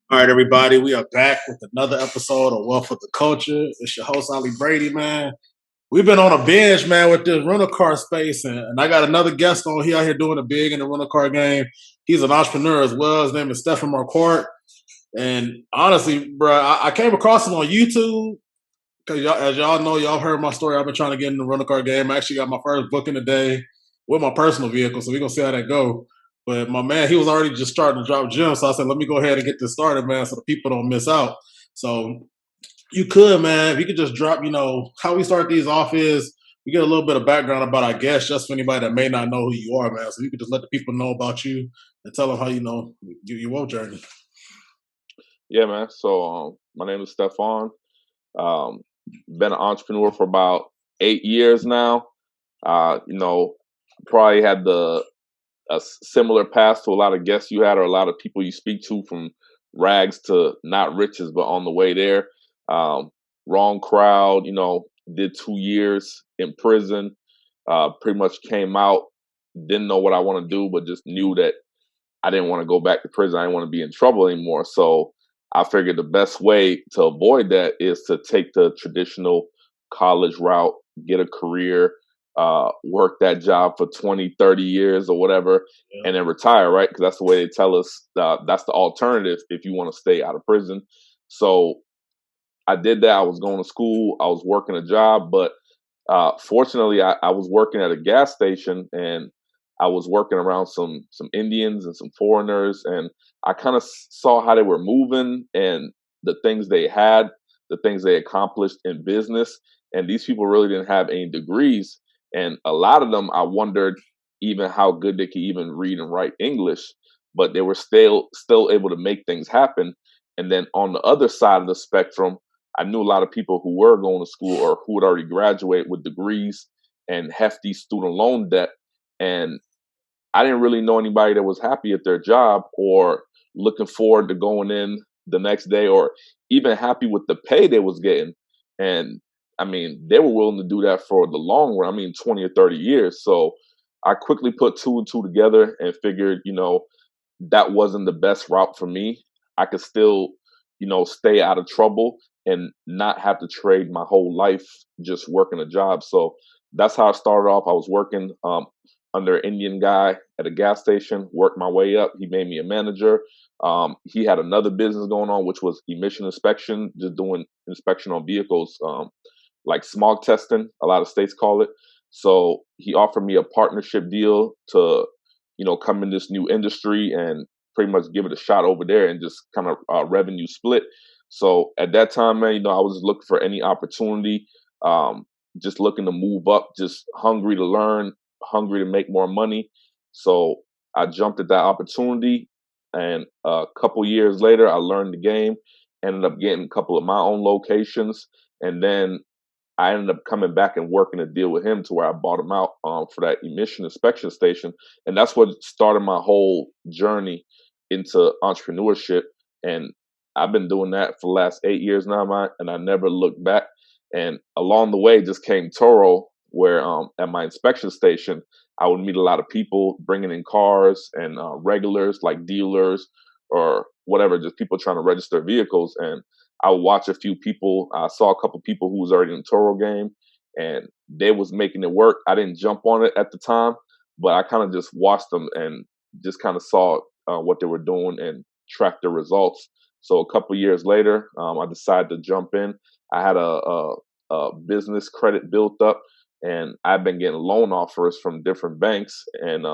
All right, everybody, we are back with another episode of Wealth of the Culture. It's your host, Ollie Brady, man. We've been on a binge, man, with this rental car space, and I got another guest on here out here doing a big in the rental car game. He's an entrepreneur as well. His name is Stefan Marquardt. And honestly, bro, I came across him on YouTube because as y'all know, y'all heard my story. I've been trying to get in the rental car game. I actually got my first booking today with my personal vehicle, so we're gonna see how that go. But my man, he was already just starting to drop gems, so I said, let me go ahead and get this started, man, so the people don't miss out. So you could, man, if you could just drop, how we start these off is we get a little bit of background about our guests, just for anybody that may not know who you are, man. So you could just let the people know about you and tell them how your wealth journey. Yeah, man. So my name is Stefan. Um, been an entrepreneur for about 8 years now. Probably had a similar path to a lot of guests you had, or a lot of people you speak to, from rags to not riches, but on the way there. Um, Wrong crowd. Did 2 years in prison. Pretty much came out, didn't know what I want to do, but just knew that I didn't want to go back to prison. I didn't want to be in trouble anymore. So I figured the best way to avoid that is to take the traditional college route, get a career, work that job for 20, 30 years or whatever, Yeah. and then retire, right? Because that's the way they tell us that's the alternative if you want to stay out of prison. So I did that. I was going to school. I was working a job, but fortunately, I was working at a gas station, and I was working around some Indians and some foreigners, and I kind of saw how they were moving and the things they had, the things they accomplished in business. And these people really didn't have any degrees, and a lot of them, I wondered even how good they could even read and write English, but they were still able to make things happen. And then on the other side of the spectrum, I knew a lot of people who were going to school or who had already graduated with degrees and hefty student loan debt. And I didn't really know anybody that was happy at their job or looking forward to going in the next day, or even happy with the pay they was getting. And I mean, they were willing to do that for the long run. I mean, 20 or 30 years. So I quickly put two and two together and figured, that wasn't the best route for me. I could still, stay out of trouble and not have to trade my whole life just working a job. So that's how I started off. I was working under an Indian guy at a gas station, worked my way up. He made me a manager. He had another business going on, which was emission inspection, just doing inspection on vehicles, like smog testing, a lot of states call it. So he offered me a partnership deal to, come in this new industry and pretty much give it a shot over there and just kind of revenue split. So at that time, man, I was looking for any opportunity, just looking to move up, just hungry to learn, hungry to make more money. So I jumped at that opportunity, and a couple years later, I learned the game, ended up getting a couple of my own locations, and then I ended up coming back and working a deal with him to where I bought him out for that emission inspection station. And that's what started my whole journey into entrepreneurship. And I've been doing that for the last 8 years now, man, and I never looked back. And along the way just came Turo, where at my inspection station, I would meet a lot of people bringing in cars and regulars like dealers or whatever, just people trying to register vehicles. And I would watch a few people. I saw a couple people who was already in the Toro game, and they was making it work. I didn't jump on it at the time, but I kind of just watched them and just kind of saw what they were doing and tracked the results. So a couple years later, I decided to jump in. I had a business credit built up, and I've been getting loan offers from different banks, and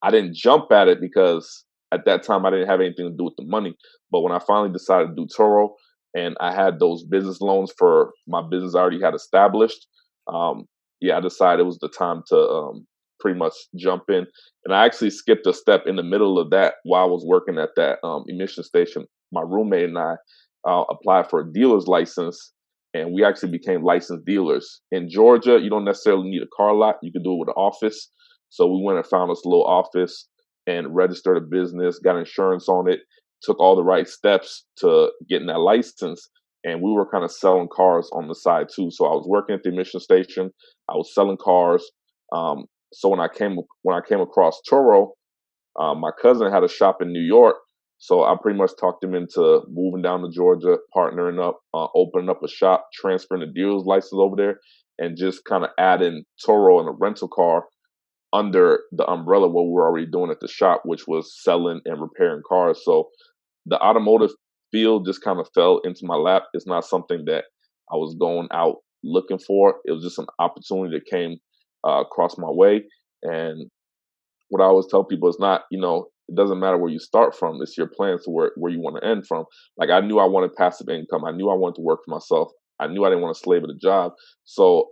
I didn't jump at it because at that time I didn't have anything to do with the money. But when I finally decided to do Toro, and I had those business loans for my business I already had established, yeah, I decided it was the time to pretty much jump in. And I actually skipped a step in the middle of that while I was working at that emission station. My roommate and I applied for a dealer's license, and we actually became licensed dealers. In Georgia, you don't necessarily need a car lot. You can do it with an office. So we went and found us a little office and registered a business, got insurance on it, took all the right steps to getting that license. And we were kind of selling cars on the side too. So I was working at the emission station. I was selling cars. So when I came across Turo, my cousin had a shop in New York. So I pretty much talked him into moving down to Georgia, partnering up, opening up a shop, transferring the dealer's license over there, and just kind of adding Turo and a rental car under the umbrella what we were already doing at the shop, which was selling and repairing cars. So the automotive field just kind of fell into my lap. It's not something that I was going out looking for. It was just an opportunity that came across my way. And what I always tell people is not, it doesn't matter where you start from. It's your plans to where you want to end from. Like I knew I wanted passive income. I knew I wanted to work for myself. I knew I didn't want to slave at a job. So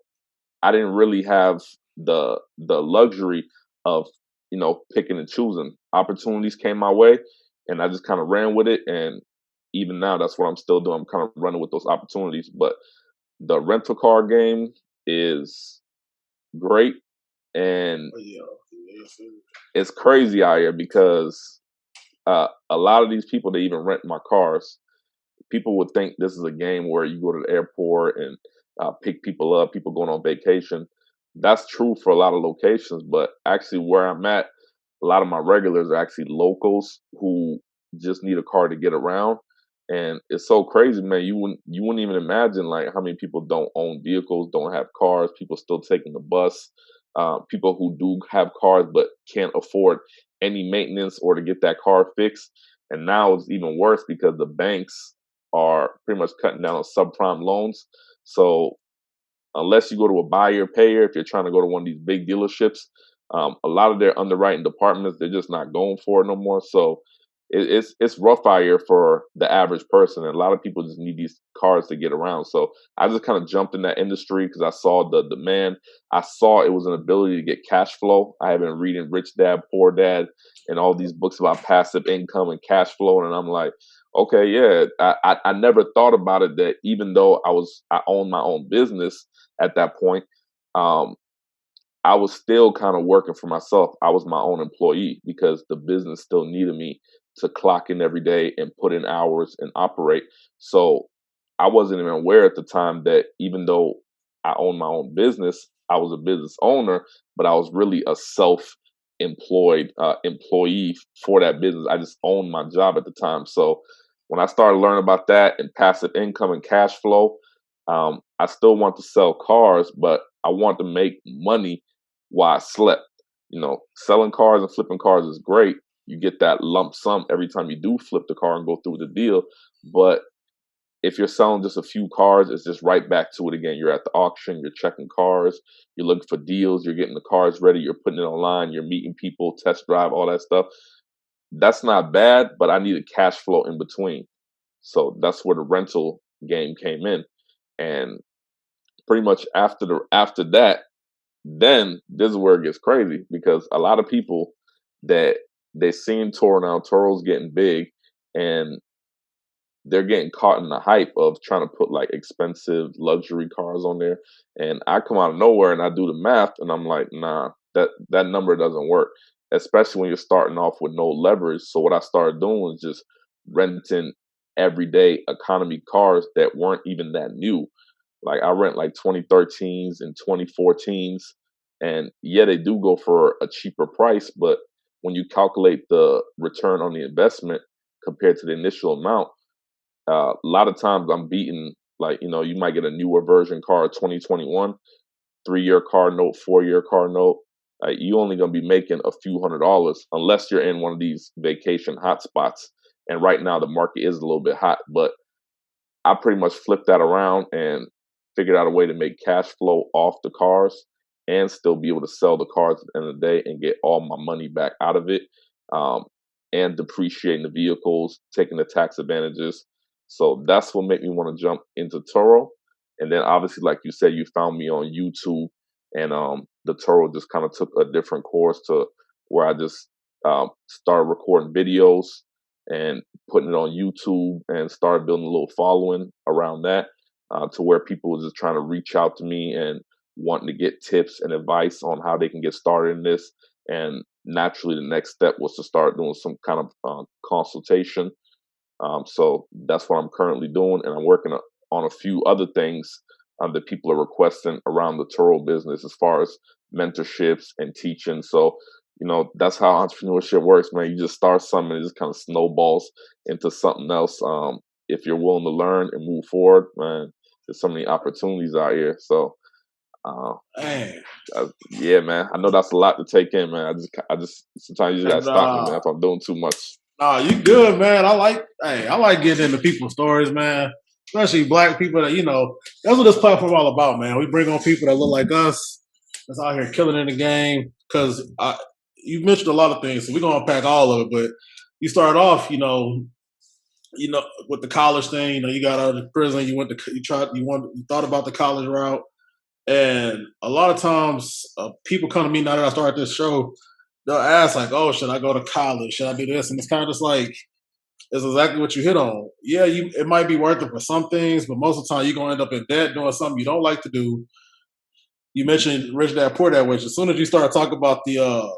I didn't really have the luxury of picking and choosing. Opportunities came my way, and I just kind of ran with it. And even now, that's what I'm still doing. I'm kind of running with those opportunities. But the rental car game is great, and Yeah. Yes, sir. it's crazy out here because a lot of these people they even rent my cars. People would think this is a game where you go to the airport and pick people up, people going on vacation. That's true for a lot of locations, but actually where I'm at, a lot of my regulars are actually locals who just need a car to get around. And it's so crazy, man. You wouldn't even imagine like how many people don't own vehicles, don't have cars. People still taking the bus. People who do have cars but can't afford any maintenance or to get that car fixed. And now it's even worse because the banks are pretty much cutting down on subprime loans. So unless you go to a buyer payer, if you're trying to go to one of these big dealerships, a lot of their underwriting departments they're just not going for it no more. So it's rough out here for the average person, and a lot of people just need these cars to get around. So I just kind of jumped in that industry because I saw the demand. I saw it was an ability to get cash flow. I have been reading Rich Dad Poor Dad and all these books about passive income and cash flow, and I'm like, okay, yeah, I never thought about it that even though I owned my own business at that point, um, I was still kind of working for myself. I was my own employee because the business still needed me to clock in every day and put in hours and operate. So I wasn't even aware at the time that even though I owned my own business, I was a business owner, but I was really a self-employed employee for that business. I just owned my job at the time. So when I started learning about that and passive income and cash flow, I still want to sell cars, but I want to make money while I slept. Selling cars and flipping cars is great. You get that lump sum every time you do flip the car and go through the deal. But if you're selling just a few cars, it's just right back to it again. You're at the auction, you're checking cars, you're looking for deals, you're getting the cars ready, you're putting it online, you're meeting people, test drive, all that stuff. That's not bad, but I needed cash flow in between. So that's where the rental game came in. And pretty much after that, then this is where it gets crazy because a lot of people that they seen Toro now, Toro's getting big, and they're getting caught in the hype of trying to put like expensive luxury cars on there. And I come out of nowhere and I do the math and I'm like, nah, that number doesn't work, especially when you're starting off with no leverage. So what I started doing was just renting everyday economy cars that weren't even that new. Like I rent like 2013s and 2014s, and yeah, they do go for a cheaper price, but when you calculate the return on the investment compared to the initial amount, a lot of times I'm beating like you might get a newer version car, 2021, 3-year car note, 4-year car note. You only gonna be making a few $100s unless you're in one of these vacation hotspots. And right now the market is a little bit hot, but I pretty much flipped that around and figured out a way to make cash flow off the cars and still be able to sell the cars at the end of the day and get all my money back out of it, um, and depreciating the vehicles, taking the tax advantages. So that's what made me want to jump into Turo. And then obviously, like you said, you found me on YouTube, and the Turo just kind of took a different course to where I just started recording videos and putting it on YouTube and started building a little following around that, to where people were just trying to reach out to me and wanting to get tips and advice on how they can get started in this. And naturally, the next step was to start doing some kind of consultation. So that's what I'm currently doing, and I'm working on a few other things that people are requesting around the Turo business as far as mentorships and teaching. So that's how entrepreneurship works, man. You just start something and it just kind of snowballs into something else. If you're willing to learn and move forward, man, there's so many opportunities out here. So, uh, Man. yeah, man, I know that's a lot to take in, man. I just sometimes you just gotta And stop me, man, if I'm doing too much. nah, you good, man. I like getting into people's stories, man. Especially black people that, that's what this platform all about, man. We bring on people that look like us, that's out here killing in the game. Cause you mentioned a lot of things, so we're gonna unpack all of it, but you start off, with the college thing, you got out of prison, you thought about the college route. And a lot of times, people come to me now that I started this show. They'll ask like, "Oh, should I go to college? Should I do this?" And it's kind of just like it's exactly what you hit on. Yeah, it might be worth it for some things, but most of the time you're gonna end up in debt doing something you don't like to do. You mentioned Rich Dad Poor Dad, which as soon as you start talking about the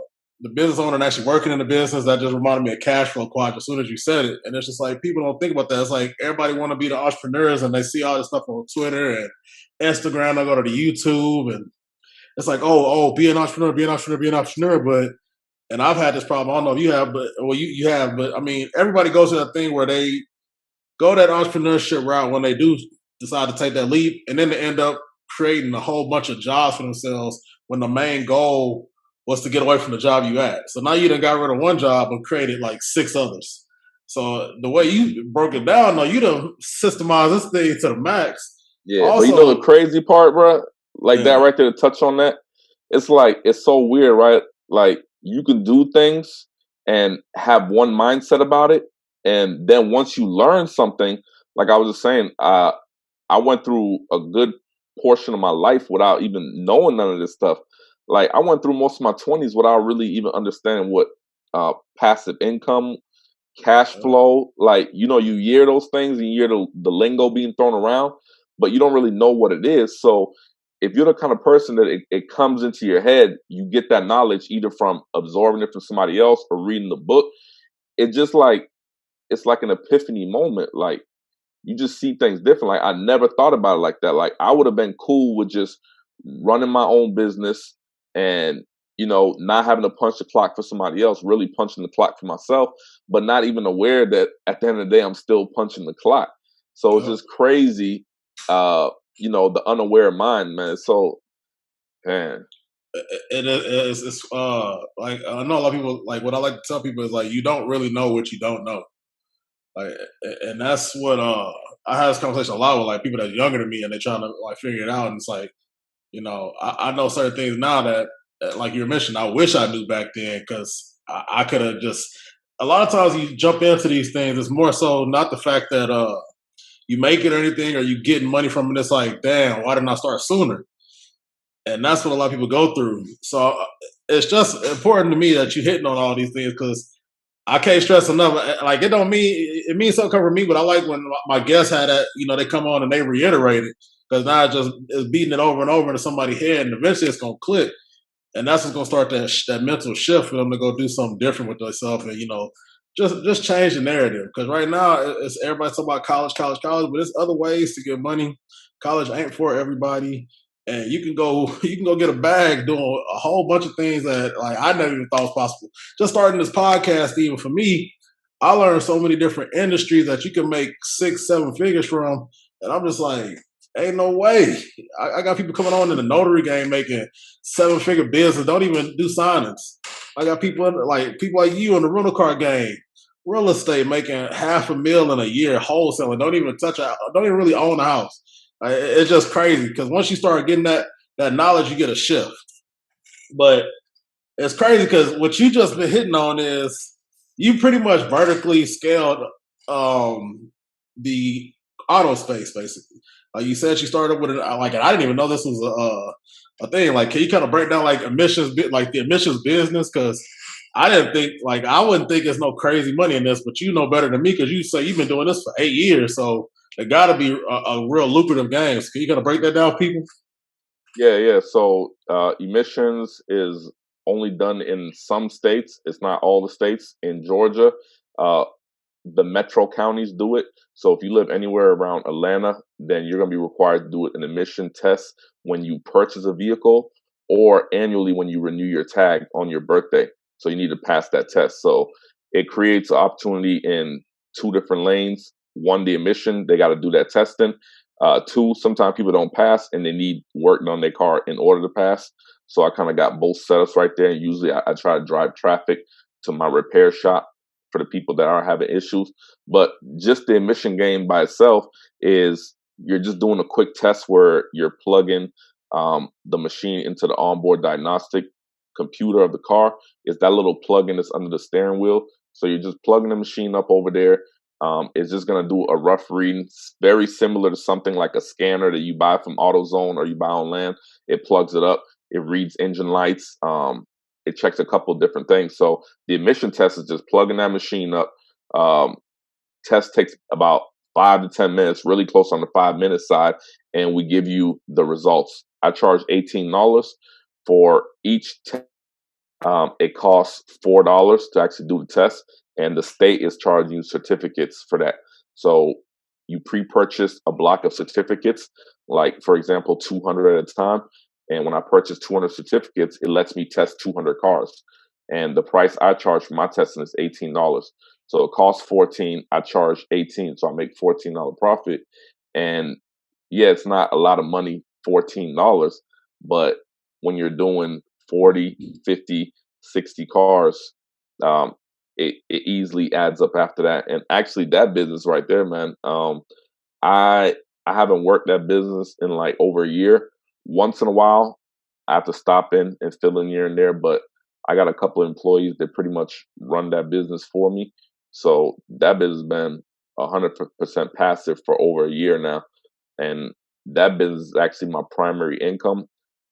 business owner and actually working in the business, that just reminded me of cash flow quadrant as soon as you said it. And it's just like people don't think about that. It's like everybody want to be the entrepreneurs and they see all this stuff on Twitter and Instagram. They go to the YouTube and it's like, be an entrepreneur, be an entrepreneur, be an entrepreneur. But and I've had this problem. I don't know if you have, but you have. But I mean, everybody goes to that thing where they go that entrepreneurship route when they do decide to take that leap, and then they end up creating a whole bunch of jobs for themselves when the main goal was to get away from the job you had. So now you done got rid of one job and created like six others. So the way you broke it down, though, you done systemized this thing to the max. Yeah, but Also, the crazy part, bro, like that yeah, right there to touch on that, it's so weird, right? Like you can do things and have one mindset about it, and then once you learn something, like I was just saying, I went through a good portion of my life without even knowing none of this stuff. Like I went through most of my 20s without really even understanding what passive income, cash flow, like you hear those things and you hear the lingo being thrown around, but you don't really know what it is. So if you're the kind of person that it comes into your head, you get that knowledge either from absorbing it from somebody else or reading the book. It just like it's like an epiphany moment. Like you just see things different. Like I never thought about it like that. Like I would have been cool with just running my own business and not having to punch the clock for somebody else, really punching the clock for myself, but not even aware that at the end of the day I'm still punching the clock. So it's yeah. just crazy, the unaware mind, man. So man, It's like I know a lot of people like what I like to tell people is like you don't really know what you don't know. Like, and that's what I have this conversation a lot with like people that are younger than me, and they're trying to like figure it out. And it's like, I know certain things now that like you mentioned, I wish I knew back then because I could have just. A lot of times you jump into these things, it's more so not the fact that you make it or anything, or you getting money from it. It's like, damn, why didn't I start sooner? And that's what a lot of people go through. So it's just important to me that you're hitting on all these things because I can't stress enough. Like it means something for me, but I like when my guests had that. They come on and they reiterate it because now it's beating it over and over into somebody's head, and eventually it's gonna click, and that's what's gonna start that mental shift for them to go do something different with themselves, and just change the narrative. Because right now it's everybody talking about college, college, college, but there's other ways to get money. College ain't for everybody. And you can go get a bag doing a whole bunch of things that like I never even thought was possible. Just starting this podcast, even for me, I learned so many different industries that you can make 6, 7 figures from, and I'm just like, ain't no way. I got people coming on in the notary game making 7 figure business, don't even do signings. I got people like you in the rental car game, real estate making $500,000 in a year, wholesaling, don't even don't even really own a house. It's just crazy because once you start getting that knowledge, you get a shift. But it's crazy because what you just been hitting on is you pretty much vertically scaled the auto space, basically. Like you said, you started with like I didn't even know this was a thing. Like, can you kind of break down like like the emissions business? Because I didn't think like I wouldn't think there's no crazy money in this, but you know better than me because you say you've been doing this for 8 years, so it got to be a real lucrative game. So can you kind of break that down, people? yeah. So emissions is only done in some states. It's not all the states. In Georgia, uh, the metro counties do it. So if you live anywhere around Atlanta, then you're going to be required to do an emission test when you purchase a vehicle or annually when you renew your tag on your birthday. So you need to pass that test. So it creates an opportunity in two different lanes. One, the emission, they got to do that testing. Two, sometimes people don't pass and they need work on their car in order to pass. So I kind of got both setups right there. And usually I try to drive traffic to my repair shop for the people that are having issues. But just the emission game by itself is you're just doing a quick test where you're plugging the machine into the onboard diagnostic computer of the car. Is that little plug-in that's under the steering wheel. So you're just plugging the machine up over there. It's just going to do a rough reading, very similar to something like a scanner that you buy from AutoZone or you buy on land. It plugs it up. It reads engine lights. It checks a couple of different things. So the emission test is just plugging that machine up. Test takes about 5 to 10 minutes, really close on the 5-minute side, and we give you the results. I charge $18 for each test. It costs $4 to actually do the test, and the state is charging you certificates for that. So you pre-purchase a block of certificates, like for example, 200 at a time. And when I purchase 200 certificates, it lets me test 200 cars. And the price I charge for my testing is $18. So it costs 14. I charge 18, so I make $14 profit. And yeah, it's not a lot of money, $14, but when you're doing 40, 50, 60 cars, um, it easily adds up after that. And actually, that business right there, man, I I haven't worked that business in like over a year. Once in a while, I have to stop in and fill in here and there, but I got a couple of employees that pretty much run that business for me. So that business has been 100% passive for over a year now, and that business is actually my primary income.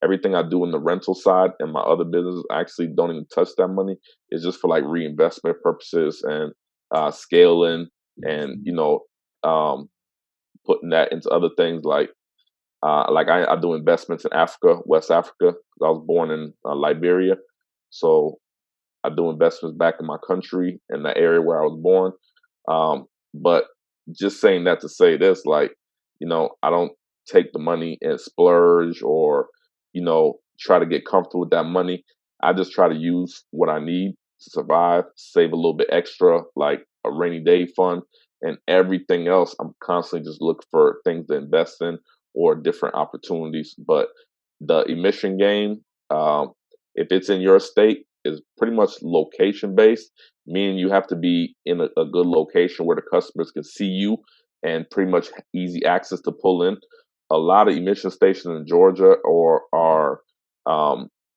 Everything I do in the rental side and my other business, I actually don't even touch that money. It's just for like reinvestment purposes and scaling, and um, putting that into other things like I do investments in Africa, West Africa. I was born in Liberia, so I do investments back in my country in the area where I was born. But just saying that to say this, like, I don't take the money and splurge or, try to get comfortable with that money. I just try to use what I need to survive, save a little bit extra, like a rainy day fund, and everything else. I'm constantly just looking for things to invest in or different opportunities. But the emission game, if it's in your state, is pretty much location based, meaning you have to be in a good location where the customers can see you and pretty much easy access to pull in. A lot of emission stations in Georgia or are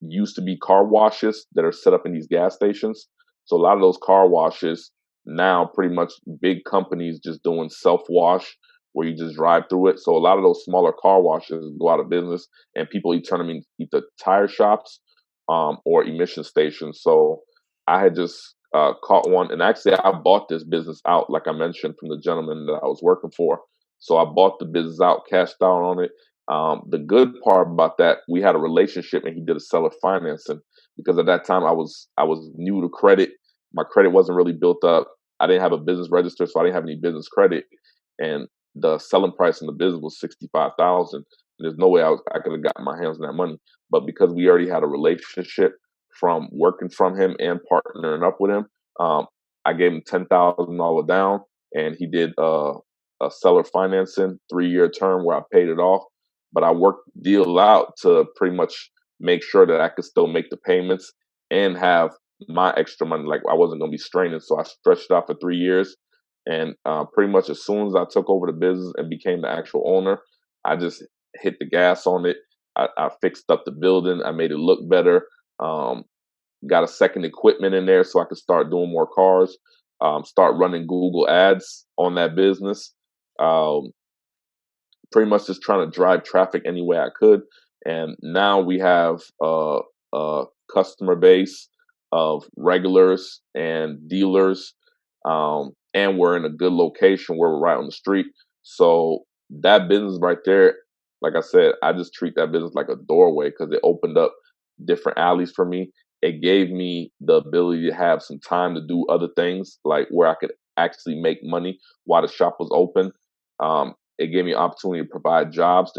used to be car washes that are set up in these gas stations. So a lot of those car washes now pretty much big companies just doing self wash where you just drive through it. So a lot of those smaller car washes go out of business and people turn them into either tire shops or emission stations. So I had just caught one, and actually I bought this business out, like I mentioned, from the gentleman that I was working for. So I bought the business out, cashed out on it. The good part about that, we had a relationship, and he did a seller financing because at that time I was new to credit. My credit wasn't really built up. I didn't have a business register, so I didn't have any business credit, and the selling price in the business was 65,000. There's no way I could have gotten my hands on that money. But because we already had a relationship from working from him and partnering up with him, I gave him $10,000 down, and he did a seller financing 3-year term where I paid it off. But I worked the deal out to pretty much make sure that I could still make the payments and have my extra money. Like I wasn't going to be straining, so I stretched it out for 3 years. And pretty much as soon as I took over the business and became the actual owner, I just hit the gas on it. I fixed up the building. I made it look better. Got a second equipment in there so I could start doing more cars. Start running Google ads on that business. Pretty much just trying to drive traffic any way I could. And now we have a customer base of regulars and dealers. And we're in a good location where we're right on the street. So that business right there, like I said, I just treat that business like a doorway because it opened up different alleys for me. It gave me the ability to have some time to do other things, like where I could actually make money while the shop was open. It gave me opportunity to provide jobs.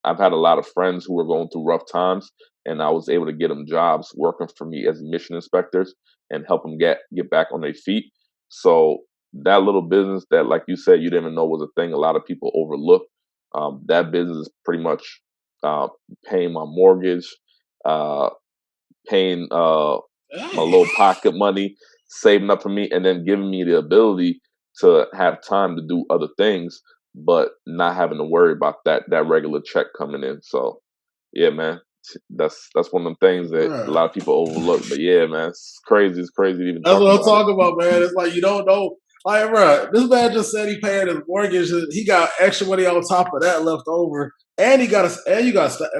I've had a lot of friends who were going through rough times, and I was able to get them jobs working for me as emission inspectors and help them get back on their feet. So that little business that, like you said, you didn't even know was a thing, a lot of people overlook. That business is pretty much uh, paying my mortgage, uh, paying my Hey, little pocket money, saving up for me, and then giving me the ability to have time to do other things, but not having to worry about that regular check coming in. So, yeah, man, that's one of the things that a bruh. lot of people overlook. But yeah, man, it's crazy. It's crazy to even That's talk what I'm about it. talking about, man. It's like you don't know. Like, bro, this man just said he paid his mortgage. He got extra money on top of that left over, and you got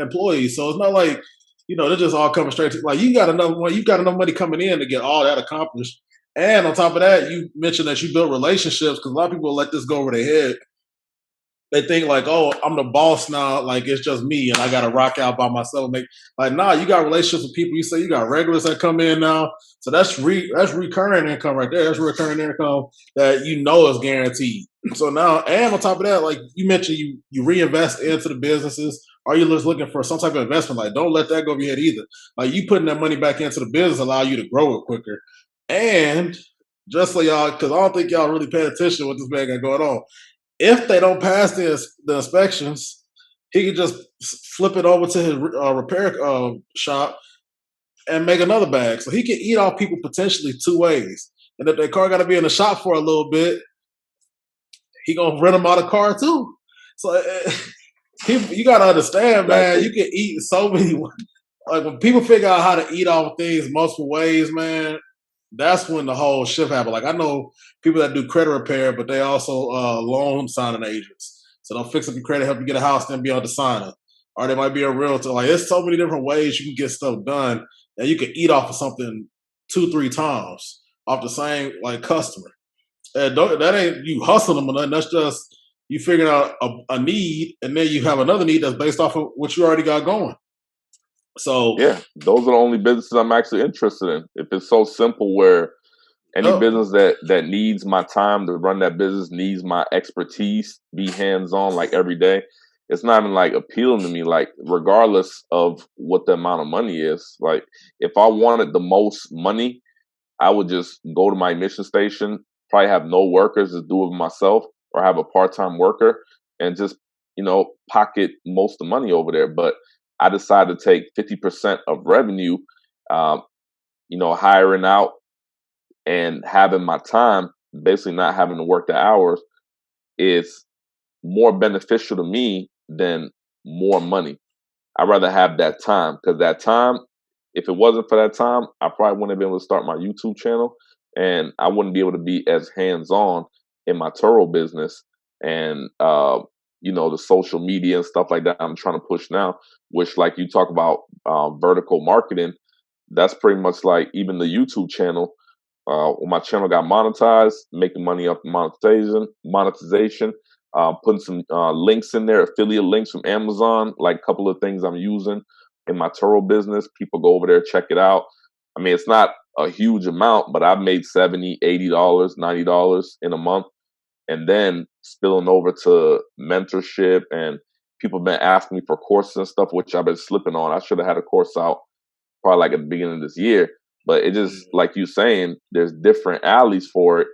employees. So it's not like they're just all coming straight to like you got enough money. You got enough money coming in to get all that accomplished. And on top of that, you mentioned that you built relationships because a lot of people let this go over their head. They think like, oh, I'm the boss now. Like it's just me, and I got to rock out by myself. Make like, nah, you got relationships with people. You say you got regulars that come in now, so that's recurring income right there. That's recurring income that is guaranteed. So now, and on top of that, like you mentioned, you reinvest into the businesses. Or you just looking for some type of investment? Like, don't let that go over your head either. Like you putting that money back into the business allow you to grow it quicker. And just so y'all, because I don't think y'all really pay attention to what this man got going on if they don't pass the inspections, he could just flip it over to his repair shop and make another bag. So he can eat off people potentially two ways. And if their car got to be in the shop for a little bit, he gonna rent them out a car too. So you gotta understand, man. Exactly. You can eat so many. Like when people figure out how to eat off things multiple ways, man, that's when the whole shift happened. Like I know people that do credit repair, but they also loan signing agents. So they'll fix up your credit, help you get a house, then be on the signer. Or they might be a realtor. Like there's so many different ways you can get stuff done that you can eat off of something two, three times off the same like customer. And that ain't you hustling them or nothing. That's just you figuring out a need, and then you have another need that's based off of what you already got going. So, Yeah, those are the only businesses I'm actually interested in. If it's so simple where any uh, business that needs my time to run that business, needs my expertise, be hands on like every day, it's not even like appealing to me. Like regardless of what the amount of money is, like if I wanted the most money, I would just go to my mission station, probably have no workers, just do it myself, or have a part-time worker and just, pocket most of the money over there. But I decided to take 50% of revenue, um, hiring out and having my time, basically not having to work the hours, is more beneficial to me than more money. I'd rather have that time because that time, if it wasn't for that time, I probably wouldn't have been able to start my YouTube channel and I wouldn't be able to be as hands on in my Turo business and, the social media and stuff like that I'm trying to push now, which, like you talk about vertical marketing, that's pretty much like even the YouTube channel. When my channel got monetized, making money off monetization, putting some links in there, affiliate links from Amazon, like a couple of things I'm using in my Turo business. People go over there, check it out. I mean, it's not a huge amount, but I've made $70, $80, $90 in a month. And then spilling over to mentorship and people have been asking me for courses and stuff, which I've been slipping on. I should have had a course out probably like at the beginning of this year. But it just like you saying, there's different alleys for it.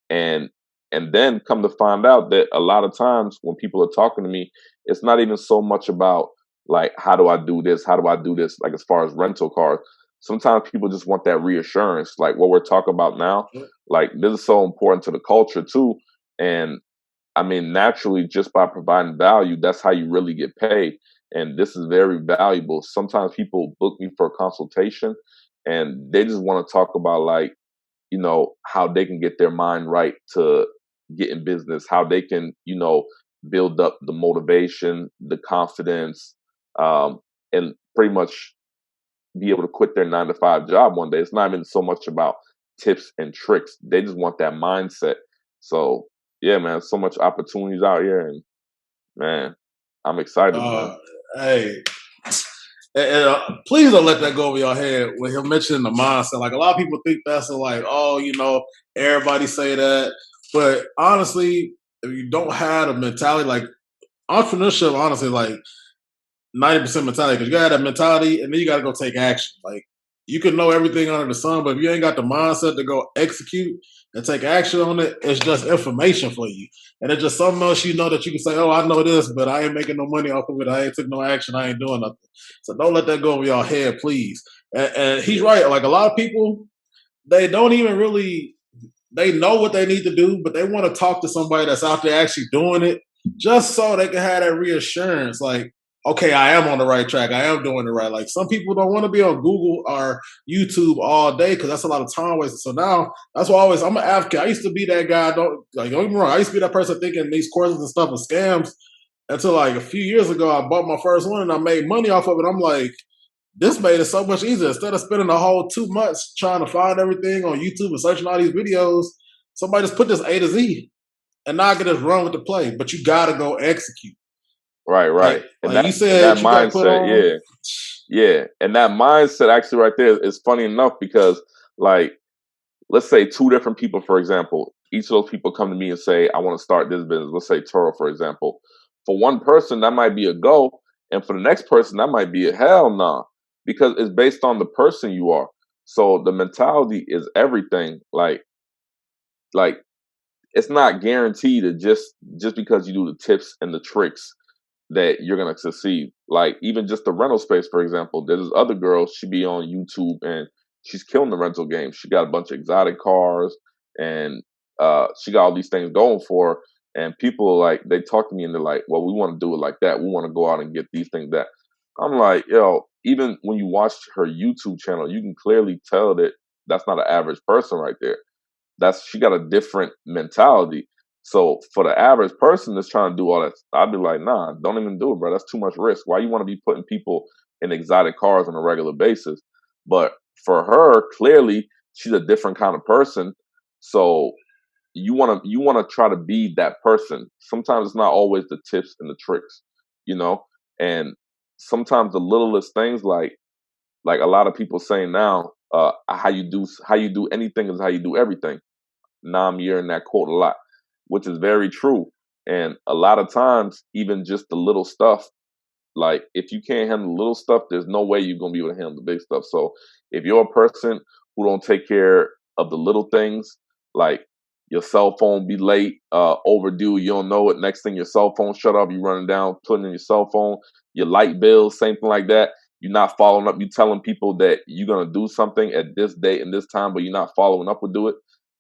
And and then come to find out that a lot of times when people are talking to me, it's not even so much about like how do I do this? How do I do this? Like as far as rental cars. Sometimes people just want that reassurance, like what we're talking about now. Like this is so important to the culture too. And I mean, naturally, just by providing value, that's how you really get paid. And this is very valuable. Sometimes people book me for a consultation and they just want to talk about like, how they can get their mind right to get in business, how they can, build up the motivation, the confidence, and pretty much be able to quit their 9 to 5 job one day. It's not even so much about tips and tricks. They just want that mindset. So yeah, man, so much opportunities out here, and man, I'm excited, man. uh, hey, please don't let that go over your head when him mentioning the mindset. Like a lot of people think that's like, oh, everybody say that, but honestly, if you don't have a mentality like entrepreneurship, honestly, like 90% mentality, because you got that mentality and then you got to go take action. Like, you can know everything under the sun, but if you ain't got the mindset to go execute and take action on it, it's just information for you. And it's just something else you know that you can say, oh, I know this, but I ain't making no money off of it. I ain't took no action. I ain't doing nothing. So don't let that go over your head, please. And he's Yeah. right. Like, a lot of people, they don't even really, they know what they need to do, but they want to talk to somebody that's out there actually doing it, just so they can have that reassurance. Like, okay, I am on the right track. I am doing it right. Like, some people don't want to be on Google or YouTube all day because that's a lot of time wasted. So now that's why I'm an advocate. I used to be that guy. Don't get me wrong. I used to be that person thinking these courses and stuff are scams until like a few years ago. I bought my first one and I made money off of it. I'm like, this made it so much easier. Instead of spending a whole 2 months trying to find everything on YouTube and searching all these videos, somebody just put this A to Z, and now I can just run with the play. But you gotta go execute. Right, right. Like you And that said, you got put mindset, on. yeah. Yeah. And that mindset actually right there is funny enough because like let's say two different people, for example, each of those people come to me and say, I want to start this business. Let's say Turo, for example. For one person, that might be a go. And for the next person, that might be a hell nah, because it's based on the person you are. So the mentality is everything. Like it's not guaranteed that just because you do the tips and the tricks that you're gonna succeed. Like even just the rental space, for example. There's this other girl, she be on YouTube and she's killing the rental game. She got a bunch of exotic cars and she got all these things going for her. And people like they talk to me and they're like, well, we want to do it like that. We want to go out and get these things that I'm like, yo, even when you watch her YouTube channel, you can clearly tell that that's not an average person right there. She got a different mentality. So for the average person that's trying to do all that, I'd be like, nah, don't even do it, bro. That's too much risk. Why you want to be putting people in exotic cars on a regular basis? But for her, clearly, she's a different kind of person. So you wanna try to be that person. Sometimes it's not always the tips and the tricks, you know. And sometimes the littlest things, like a lot of people saying now, how you do anything is how you do everything. Now I'm hearing that quote a lot, which is very true. And a lot of times, even just the little stuff, like if you can't handle the little stuff, there's no way you're gonna be able to handle the big stuff. So if you're a person who don't take care of the little things, like your cell phone be late, overdue, you don't know it. Next thing your cell phone shut off, you running down, putting in your cell phone, your light bill, same thing like that. You're not following up. You telling people that you're gonna do something at this date and this time, but you're not following up with do it.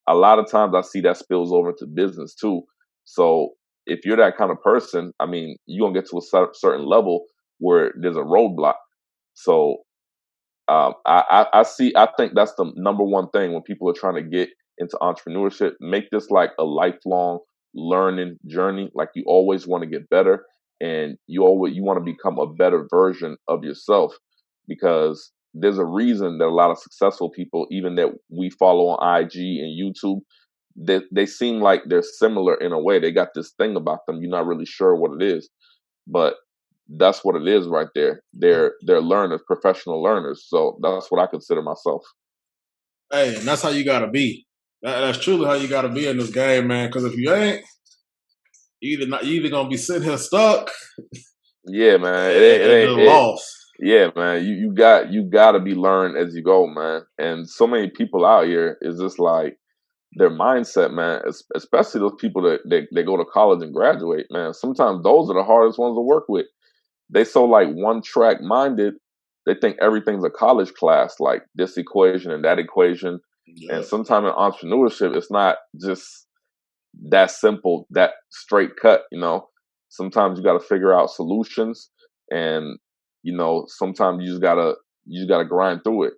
A lot of times I see that spills over to business too. So if you're that kind of person, I mean, you're gonna get to a certain level where there's a roadblock. So I think that's the number one thing when people are trying to get into entrepreneurship. Make this like a lifelong learning journey. Like you always want to get better, and you want to become a better version of yourself, because there's a reason that a lot of successful people, even that we follow on IG and YouTube, they seem like they're similar in a way. They got this thing about them. You're not really sure what it is, but that's what it is right there. They're learners, professional learners. So that's what I consider myself. Hey, and that's how you gotta be. That's truly how you gotta be in this game, man. Because if you ain't, you either gonna be sitting here stuck Yeah, man. and just lost. Yeah, man. You gotta be learned as you go, man. And so many people out here is just like their mindset, man. Especially those people that go to college and graduate, man. Sometimes those are the hardest ones to work with. They so like one track minded, they think everything's a college class, like this equation and that equation. And Yeah. sometimes in entrepreneurship, it's not just that simple, that straight cut, you know. Sometimes you gotta figure out solutions, and sometimes you just gotta grind through it.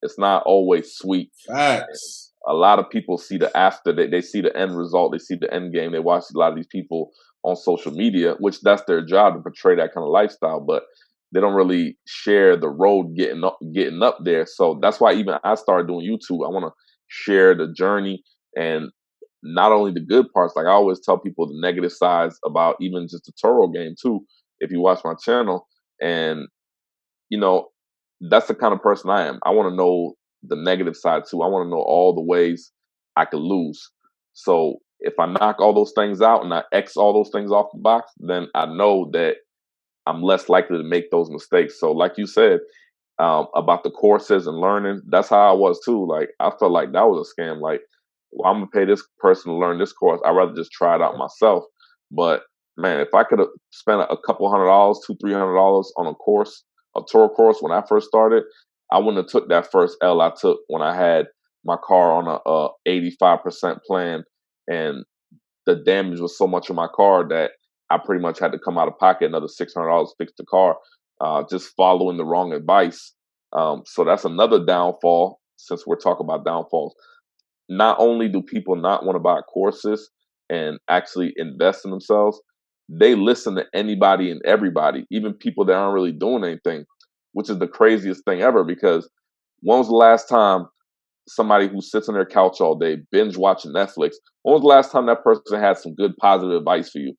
It's not always sweet. Facts. A lot of people see the after, they see the end result, they see the end game. They watch a lot of these people on social media, which that's their job to portray that kind of lifestyle, but they don't really share the road getting up there. So that's why even I started doing YouTube. I want to share the journey, and not only the good parts. Like I always tell people the negative sides about even just the Toro game too. If you watch my channel, and you know, that's the kind of person I am. I want to know the negative side too. I want to know all the ways I could lose. So if I knock all those things out and I X all those things off the box, then I know that I'm less likely to make those mistakes. So, like you said, about the courses and learning, that's how I was too. Like, I felt like that was a scam. Like, well, I'm gonna pay this person to learn this course. I'd rather just try it out myself. But man, if I could have spent a couple $100, $200-300 on a course, a Turo course when I first started, I wouldn't have took that first L I took when I had my car on a 85% plan, and the damage was so much of my car that I pretty much had to come out of pocket another $600 to fix the car, just following the wrong advice. So that's another downfall. Since we're talking about downfalls, not only do people not want to buy courses and actually invest in themselves, they listen to anybody and everybody, even people that aren't really doing anything, which is the craziest thing ever. Because when was the last time somebody who sits on their couch all day, binge watching Netflix, when was the last time that person had some good positive advice for you?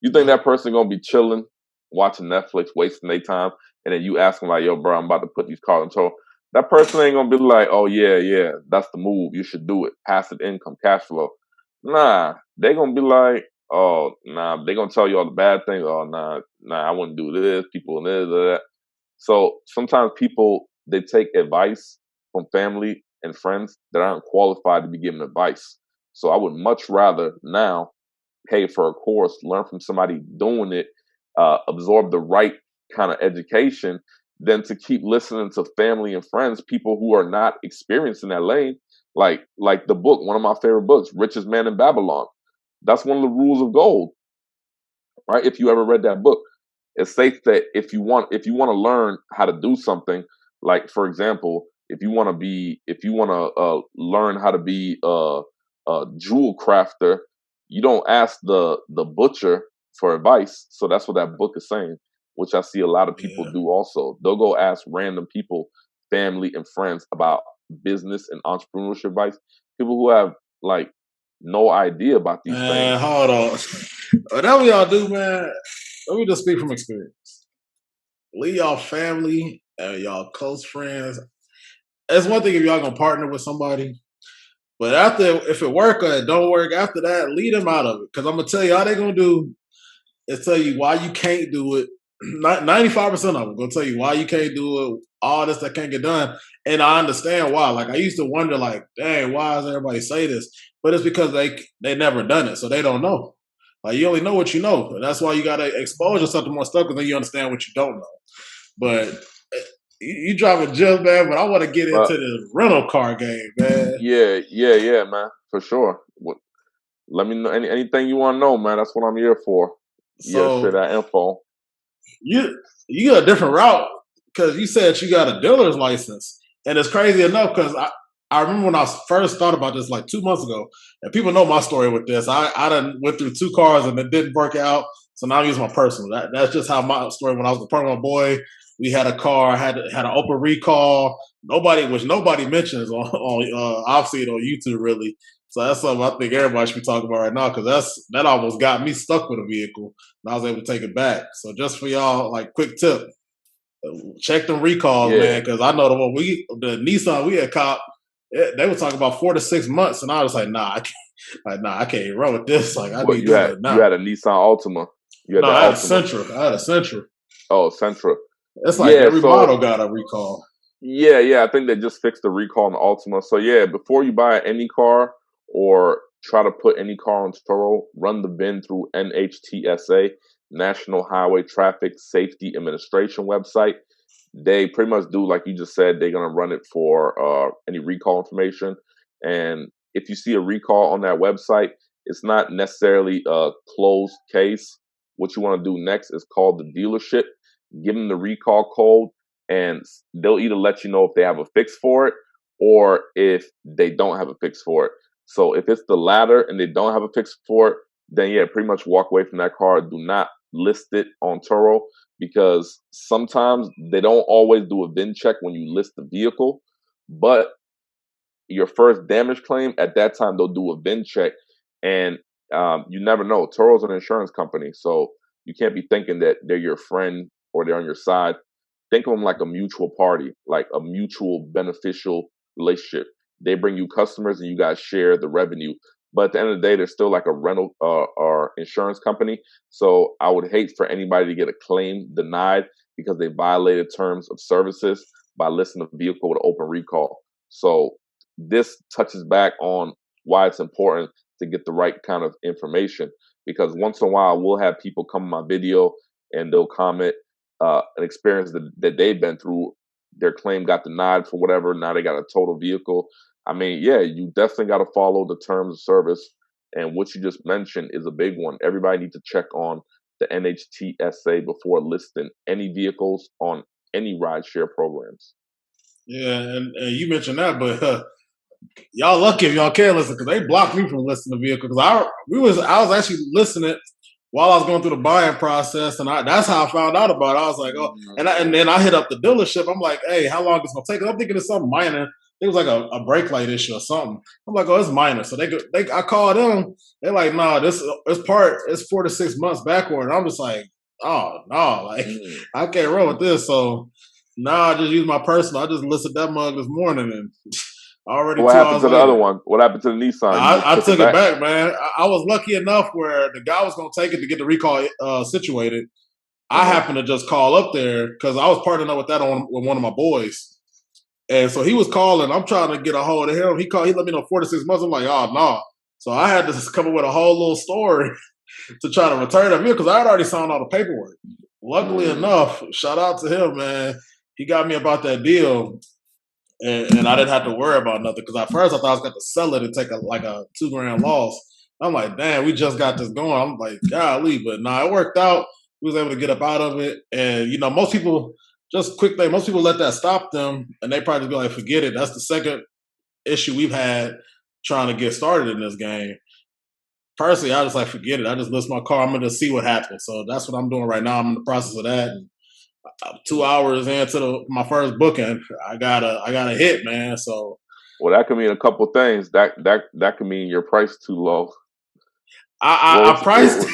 You think that person gonna be chilling, watching Netflix, wasting their time, and then you ask them like, "Yo, bro, I'm about to put these cars in tow." That person ain't gonna be like, "Oh yeah, yeah, that's the move. You should do it. Passive income, cash flow." Nah, they gonna be like, "Oh, nah." They gonna tell you all the bad things. "Oh, nah, nah, I wouldn't do this. People and this, that." So sometimes people they take advice from family and friends that aren't qualified to be given advice. So I would much rather now pay for a course, learn from somebody doing it, absorb the right kind of education, than to keep listening to family and friends, people who are not experienced in that lane. Like the book, one of my favorite books, Richest Man in Babylon. That's one of the rules of gold, right? If you ever read that book, it states that if you want to learn how to do something, like for example, if you want to learn how to be a jewel crafter, you don't ask the butcher for advice. So that's what that book is saying, which I see a lot of people Yeah. do also. They'll go ask random people, family and friends, about business and entrepreneurship advice. People who have like no idea about these Man, things. hold on. Whatever y'all do, man, let me just speak from experience. Leave y'all family and y'all close friends. It's one thing if y'all gonna partner with somebody, but after if it work or it don't work, after that, leave them out of it. Cause I'm gonna tell you all they gonna do is tell you why you can't do it. 95% of them gonna tell you why you can't do it, all this that can't get done. And I understand why. Like I used to wonder, like, dang, why does everybody say this? But it's because they never done it, so they don't know. Like you only know what you know. And that's why you gotta expose yourself to more stuff because then you understand what you don't know. But you driving just man, but I want to get But into the rental car game, man. yeah, yeah, yeah, man, for sure. Let me know anything you want to know, man. That's what I'm here for. Yeah, share So that info. you you got a different route because you said you got a dealer's license, and it's crazy enough because I remember when I first thought about this like 2 months ago, and people know my story with this. I done went through two cars and it didn't work out, so now I'm using my personal. That's just how my story. When I was the partner with my boy, we had a car, had an open recall. Nobody mentions on I've seen it on YouTube really. So that's something I think everybody should be talking about right now because that almost got me stuck with a vehicle and I was able to take it back. So just for y'all, like quick tip, check them recalls, Yeah, man, because I know the Nissan we had cop, they were talking about 4 to 6 months, and I was like, nah, I can't even run with this. Like, I what need you this had? like You now. had a Nissan Altima. You had No, that I had a Altima. Sentra. I had a Sentra. Oh, Sentra. It's like Yeah. every So model got a recall. yeah, yeah. I think they just fixed the recall on the Altima. So yeah, before you buy any car or try to put any car on Turo, run the VIN through NHTSA, National Highway Traffic Safety Administration website. They pretty much do like you just said. They're gonna run it for any recall information, and if you see a recall on that website, it's not necessarily a closed case. What you want to do next is call the dealership, give them the recall code, and they'll either let you know if they have a fix for it or if they don't have a fix for it. So if it's the latter and they don't have a fix for it, then yeah, pretty much walk away from that car. Do not list it on Turo because sometimes they don't always do a VIN check when you list the vehicle, but your first damage claim at that time they'll do a VIN check, and you never know. Toro's an insurance company, so you can't be thinking that they're your friend or they're on your side. Think of them like a mutual party, like a mutual beneficial relationship. They bring you customers and you guys share the revenue. But at the end of the day, they're still like a rental or insurance company. So I would hate for anybody to get a claim denied because they violated terms of services by listing a vehicle with open recall. So this touches back on why it's important to get the right kind of information, because once in a while we'll have people come on my video and they'll comment an experience that they've been through. Their claim got denied for whatever. Now they got a total vehicle. I mean, yeah, you definitely got to follow the terms of service. And what you just mentioned is a big one. Everybody needs to check on the NHTSA before listing any vehicles on any rideshare programs. Yeah, and you mentioned that, but y'all lucky if y'all can listen because they blocked me from listening to vehicle. Because I was actually listening while I was going through the buying process, and that's how I found out about it. I was like, oh, and then I hit up the dealership. I'm like, hey, how long is it gonna take? I'm thinking it's something minor. It was like a brake light issue or something. I'm like, oh, it's minor. So I called them. They're like, nah, this part is 4 to 6 months backward. And I'm just like, oh no, like I can't roll with this. So nah, I just used my personal. I just listed that mug this morning and already What 2 happened hours to the other later. one? What happened to the Nissan? You just I took it took it back? back, man. I was lucky enough where the guy was going to take it to get the recall situated. I happened to just call up there because I was partnering up with with one of my boys. And so he was calling. I'm trying to get a hold of him. He called. He let me know 4 to 6 months. I'm like, oh no. So I had to come up with a whole little story to try to return that vehicle because I had already signed all the paperwork. Luckily enough, shout out to him, man. He got me about that deal, and I didn't have to worry about nothing because at first I thought I was going to sell it and take a $2,000 loss. I'm like, damn, we just got this going. I'm like, golly, but nah, it worked out. We was able to get up out of it, and most people just quick thing. Most people let that stop them, and they probably be like, forget it. That's the second issue we've had trying to get started in this game. Personally, I just like forget it. I just list my car. I'm gonna see what happens. So that's what I'm doing right now. I'm in the process of that. And 2 hours into my first booking, I got a hit, man. So Well, that could mean a couple things. That could mean your price too low. I priced.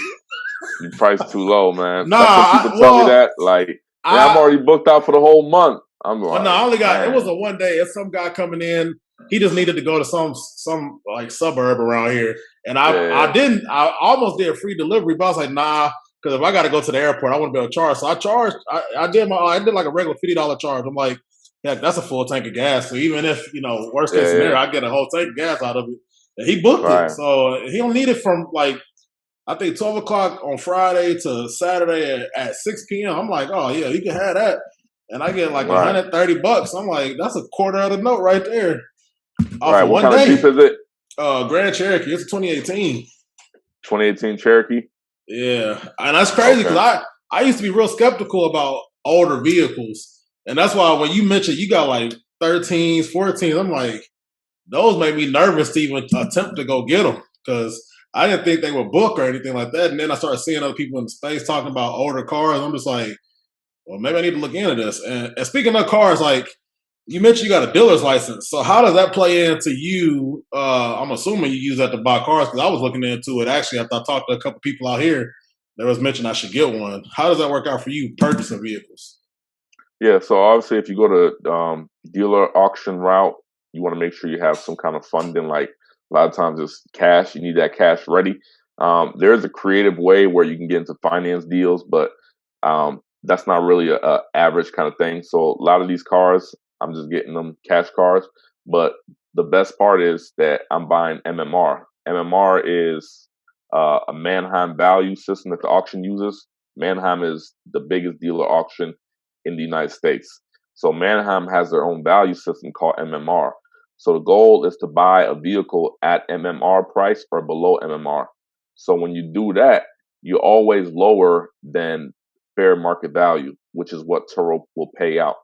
You priced too low, man. Nah, That's when people tell me that. Like, man, I'm I already booked out for the whole month. I'm well, no, like, I only got it was man, a one day. It's some guy coming in. He just needed to go to some like suburb around here, and yeah, I almost did free delivery, but I was like, nah, because if I got to go to the airport, I want to be able to charge. So I charged. I did like a regular $50 charge. I'm like, yeah, that's a full tank of gas. So even if worst case yeah, scenario, I get a whole tank of gas out of it. And he booked it, right, so he don't need it from like I think 12 o'clock on Friday to Saturday at 6 p.m. I'm like, oh yeah, you can have that. And I get like right, $130. I'm like, that's a quarter of the note right there off right. of What one kind of Jeep day. is it? Grand Cherokee, it's a 2018. 2018 Cherokee. Yeah, and that's crazy because Okay. I used to be real skeptical about older vehicles, and that's why when you mentioned you got like 13s, 14s, I'm like, those made me nervous to even attempt to go get them because I didn't think they would book or anything like that. And then I started seeing other people in the space talking about older cars. I'm just like, well, maybe I need to look into this. And speaking of cars, like you mentioned, you got a dealer's license. So how does that play into you? I'm assuming you use that to buy cars because I was looking into it actually after I talked to a couple people out here. There was mentioned I should get one. How does that work out for you purchasing vehicles? Yeah. So obviously, if you go to dealer auction route, you want to make sure you have some kind of funding. Like a lot of times, it's cash. You need that cash ready. There's a creative way where you can get into finance deals, but that's not really a average kind of thing. So a lot of these cars, I'm just getting them cash cars. But the best part is that I'm buying MMR. MMR is a Manheim value system that the auction uses. Manheim is the biggest dealer auction in the United States. So Manheim has their own value system called MMR. So the goal is to buy a vehicle at MMR price or below MMR. So when you do that, you're always lower than fair market value, which is what Turo will pay out.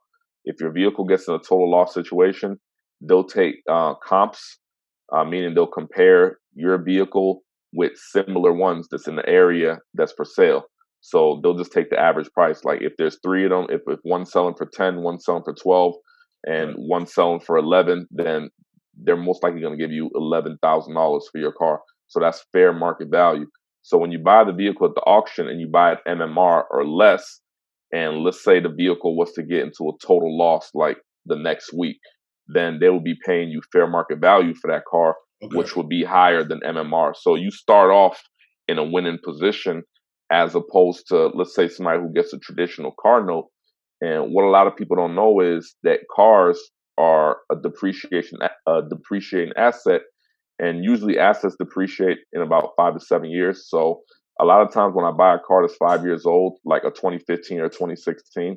If your vehicle gets in a total loss situation, they'll take comps, meaning they'll compare your vehicle with similar ones that's in the area that's for sale. So they'll just take the average price. Like if there's three of them, if one's selling for 10, one's selling for 12, and Right. one's selling for 11, then they're most likely going to give you $11,000 for your car. So that's fair market value. So when you buy the vehicle at the auction and you buy it MMR or less, and let's say the vehicle was to get into a total loss like the next week, then they will be paying you fair market value for that car. Okay. which would be higher than MMR. So you start off in a winning position as opposed to, let's say, somebody who gets a traditional car note. And what a lot of people don't know is that cars are a depreciating asset, and usually assets depreciate in about 5 to 7 years. So a lot of times when I buy a car that's 5 years old, like a 2015 or 2016,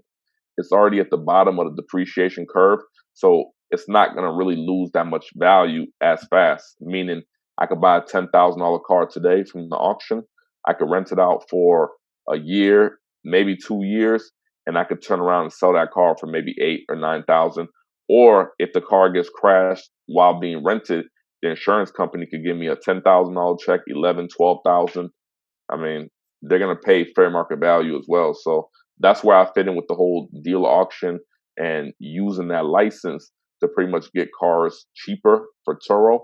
it's already at the bottom of the depreciation curve. So it's not going to really lose that much value as fast. Meaning, I could buy a $10,000 car today from the auction. I could rent it out for a year, maybe 2 years, and I could turn around and sell that car for maybe 8 or 9 thousand. Or if the car gets crashed while being rented, the insurance company could give me a $10,000 check, 11, 12,000. I mean, they're going to pay fair market value as well. So that's where I fit in with the whole dealer auction and using that license to pretty much get cars cheaper for Turo.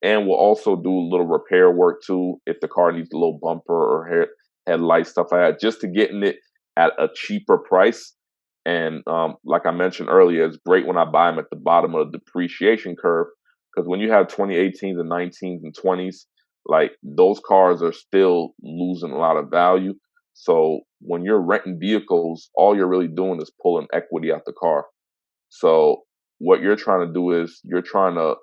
And we'll also do a little repair work too if the car needs a little bumper or headlight stuff like that, just to getting it at a cheaper price. And like I mentioned earlier, it's great when I buy them at the bottom of the depreciation curve, because when you have 2018s and 19s and 20s, like those cars are still losing a lot of value. So when you're renting vehicles, all you're really doing is pulling equity out the car. So what you're trying to do is you're trying to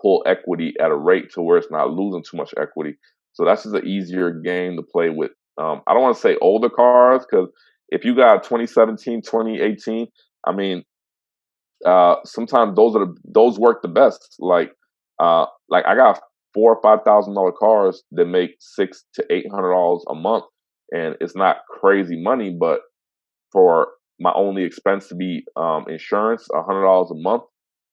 pull equity at a rate to where it's not losing too much equity. So that's just an easier game to play with. I don't want to say older cars, because if you got 2017, 2018, I mean, sometimes those work the best. Like I got $4 or $5,000 cars that make $600 to $800 a month, and it's not crazy money, but for my only expense to be insurance, $100 a month.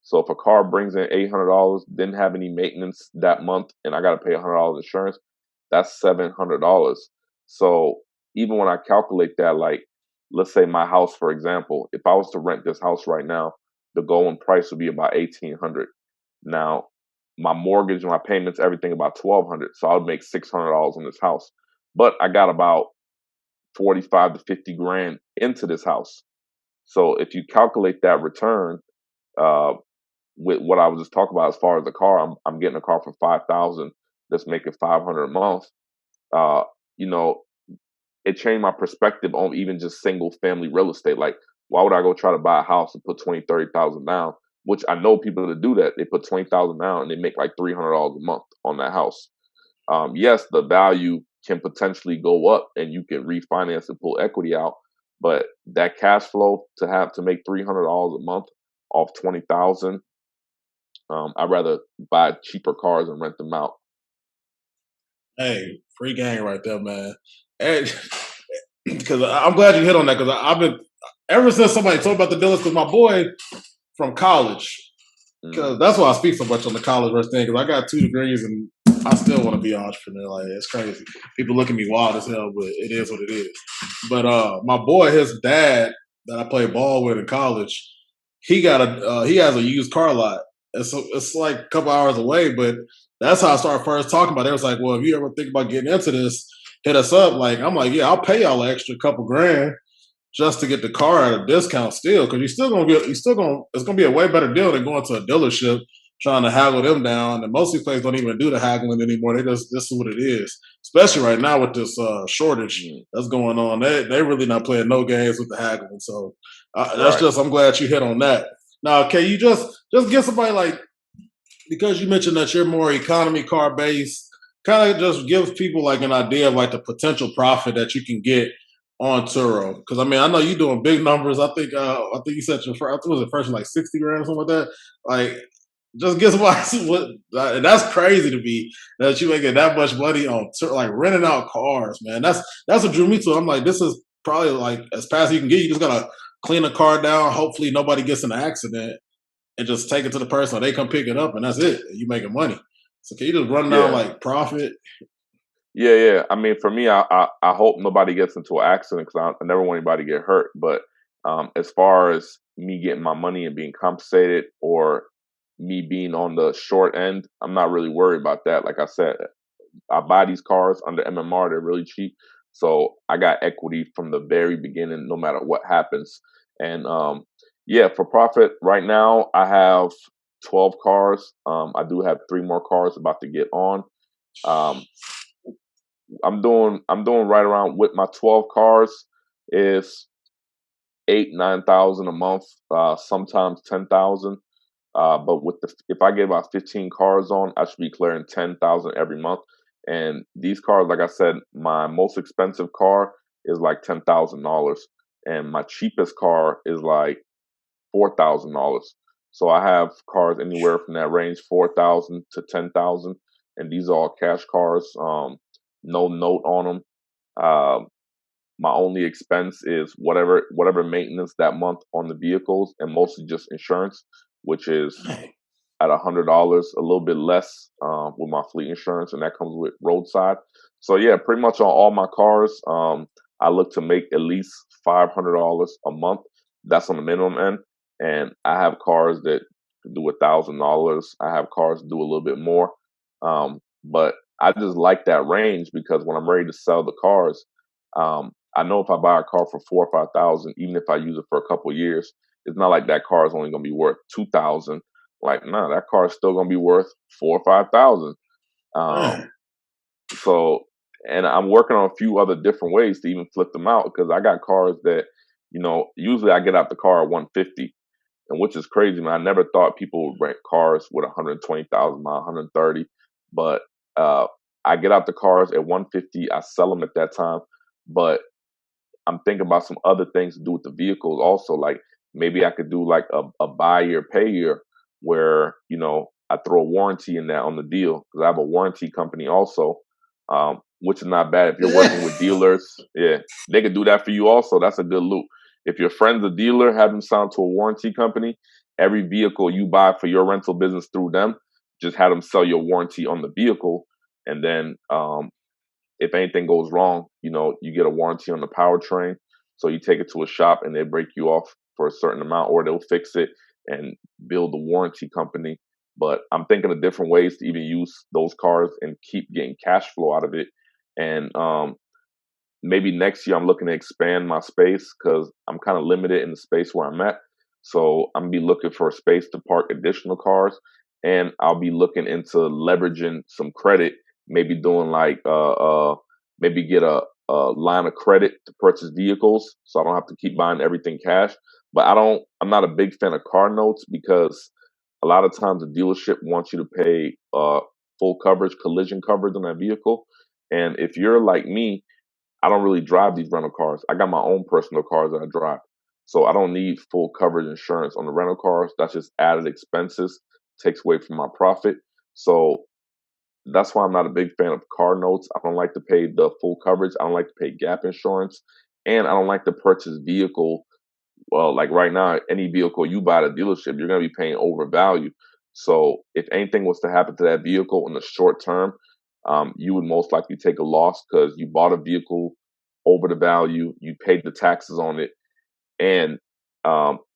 So if a car brings in $800, didn't have any maintenance that month, and I got to pay $100 insurance, that's $700. So even when I calculate that, like let's say my house, for example, if I was to rent this house right now, the going price would be about 1,800. Now, my mortgage, my payments, everything about 1,200. So I would make $600 on this house, but I got about 45 to 50 grand into this house. So if you calculate that return uh, with what I was just talking about as far as the car, I'm getting a car for 5,000 that's making 500 a month. Uh, you know, it changed my perspective on even just single family real estate. Like, why would I go try to buy a house and put 20, 30,000 down? Which I know people that do that. They put 20,000 down and they make like $300 a month on that house. Yes, the value can potentially go up and you can refinance and pull equity out, but that cash flow to have to make $300 a month off 20,000, I'd rather buy cheaper cars and rent them out. Hey, free game right there, man. And because I'm glad you hit on that, because I've been ever since somebody told me about the dealers, because my boy from college, Mm, because that's why I speak so much on the college versus thing, because I got 2 degrees and I still want to be an entrepreneur. Like, it's crazy. People look at me wild as hell, but it is what it is. But my boy, his dad that I played ball with in college, he has a used car lot. And so it's like a couple hours away, but that's how I started first talking about it. It was like, well, if you ever think about getting into this, hit us up. Like, I'm like, yeah, I'll pay y'all an extra couple grand just to get the car at a discount still, because it's gonna be a way better deal than going to a dealership trying to haggle them down. And most of these places don't even do the haggling anymore. They just, this is what it is. Especially right now with this shortage mm, that's going on. They really not playing no games with the haggling. So that's right. just, I'm glad you hit on that. Now, can you just get somebody like, because you mentioned that you're more economy car based, kind of just give people like an idea of like the potential profit that you can get on Turo. Because I mean, I know you're doing big numbers. I think you said your first, I think it was the first like 60 grand or something like that. Like, just get somebody what, and that's crazy to me that you making that much money on like renting out cars, man. That's what drew me to it. I'm like, this is probably like as fast as you can get. You just gotta clean a car down. Hopefully nobody gets in an accident and just take it to the person, or they come pick it up, and that's it. You making money. So can you just run down Yeah. like profit? Yeah. I mean, for me, I hope nobody gets into an accident, because I never want anybody to get hurt. But as far as me getting my money and being compensated, or me being on the short end, I'm not really worried about that. Like I said, I buy these cars under MMR; they're really cheap, so I got equity from the very beginning, no matter what happens. And yeah, for profit right now, I have 12 cars. I do have 3 more cars about to get on. Um, I'm doing right around with my 12 cars is 8-9 thousand a month, sometimes 10,000. But if I get about 15 cars on, I should be clearing 10,000 every month. And these cars, like I said, my most expensive car is like $10,000, and my cheapest car is like $4,000. So I have cars anywhere from that range, 4,000 to 10,000, and these are all cash cars. No note on them. Um, my only expense is whatever maintenance that month on the vehicles, and mostly just insurance, which is Dang. at $100, a little bit less with my fleet insurance, and that comes with roadside. So yeah, pretty much on all my cars, I look to make at least $500 a month. That's on the minimum end, and I have cars that do $1,000. I have cars that do a little bit more, but I just like that range because when I'm ready to sell the cars, I know if I buy a car for 4 or 5 thousand, even if I use it for a couple of years, it's not like that car is only going to be worth 2,000. Like, nah, that car is still gonna be worth 4 or 5 thousand. Um, Man. so, and I'm working on a few other different ways to even flip them out because I got cars that, usually I get out the car at 150, and which is crazy, man. I never thought people would rent cars with 120,000 miles, 130, but uh, I get out the cars at 150. I sell them at that time, but I'm thinking about some other things to do with the vehicles also. Like maybe I could do like a buy year, pay year where, I throw a warranty in that on the deal because I have a warranty company also, which is not bad. If you're working with dealers, yeah, they could do that for you also. That's a good loop. If your friend's a dealer, have them sign to a warranty company. Every vehicle you buy for your rental business through them, just have them sell your warranty on the vehicle. And then if anything goes wrong, you get a warranty on the powertrain. So you take it to a shop and they break you off for a certain amount, or they'll fix it and build the warranty company. But I'm thinking of different ways to even use those cars and keep getting cash flow out of it. And maybe next year I'm looking to expand my space because I'm kind of limited in the space where I'm at. So I'm gonna be looking for a space to park additional cars, and I'll be looking into leveraging some credit, maybe doing like maybe get a line of credit to purchase vehicles, so I don't have to keep buying everything cash. But I'm not a big fan of car notes because a lot of times the dealership wants you to pay full coverage, collision coverage on that vehicle, and if you're like me, I don't really drive these rental cars. I got my own personal cars that I drive. So I don't need full coverage insurance on the rental cars. That's just added expenses, takes away from my profit. So that's why I'm not a big fan of car notes. I don't like to pay the full coverage. I don't like to pay gap insurance. And I don't like to purchase vehicle. Well, like right now, any vehicle you buy at a dealership, you're going to be paying overvalue. So if anything was to happen to that vehicle in the short term, you would most likely take a loss because you bought a vehicle over the value, you paid the taxes on it, and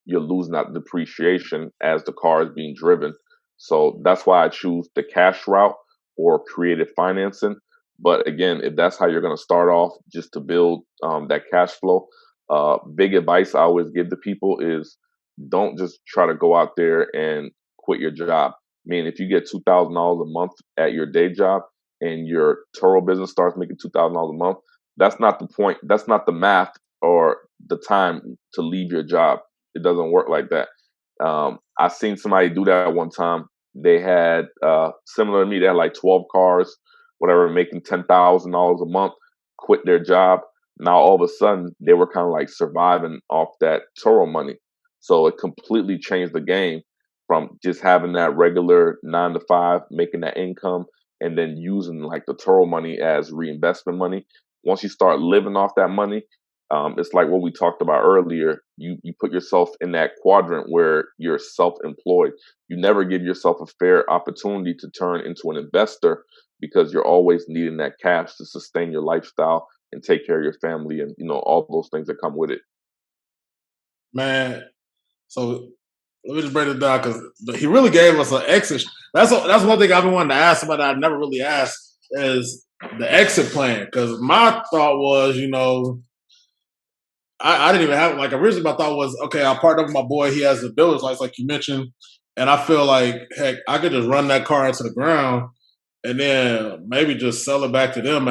you're losing that depreciation as the car is being driven. So that's why I choose the cash route or creative financing. But again, if that's how you're going to start off, just to build that cash flow, big advice I always give to people is don't just try to go out there and quit your job. I mean, if you get $2,000 a month at your day job and your Turo business starts making $2,000 a month, that's not the point. That's not the math or the time to leave your job. It doesn't work like that. I seen somebody do that one time. They had similar to me. They had like 12 cars, whatever, making $10,000 a month. Quit their job. Now all of a sudden they were kind of like surviving off that Toro money. So it completely changed the game from just having that regular 9 to 5, making that income, and then using like the Toro money as reinvestment money. Once you start living off that money, it's like what we talked about earlier. You put yourself in that quadrant where you're self-employed. You never give yourself a fair opportunity to turn into an investor because you're always needing that cash to sustain your lifestyle and take care of your family and all those things that come with it. Man. So let me just break it down because he really gave us an exit. That's one thing I've been wanting to ask somebody I never really asked is the exit plan. Because my thought was, I didn't even have like originally my thought was okay. I'll partner with my boy. He has a builder's license, like you mentioned. And I feel like, heck, I could just run that car into the ground and then maybe just sell it back to them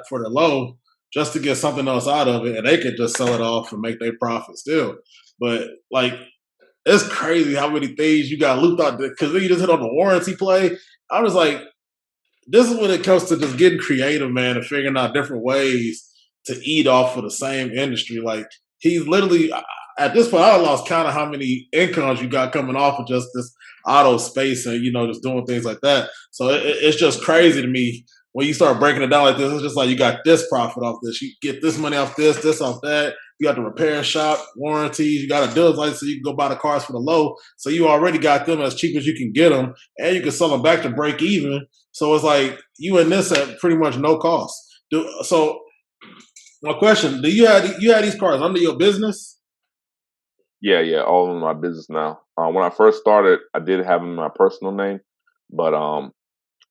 for the low just to get something else out of it, and they could just sell it off and make their profit still. But like, it's crazy how many things you got looped out because then you just hit on the warranty play. I was like, this is when it comes to just getting creative, man, and figuring out different ways to eat off of the same industry. Like he's literally at this point, I lost count of how many incomes you got coming off of just this auto space and just doing things like that. So it's just crazy to me when you start breaking it down like this. It's just like you got this profit off this, you get this money off this off that. You got the repair shop warranties. You got a dealer's license, so you can go buy the cars for the low. So you already got them as cheap as you can get them, and you can sell them back to break even. So it's like you in this at pretty much no cost. So my question: Do you had these cars under your business? Yeah, all in my business now. When I first started, I did have them in my personal name, but I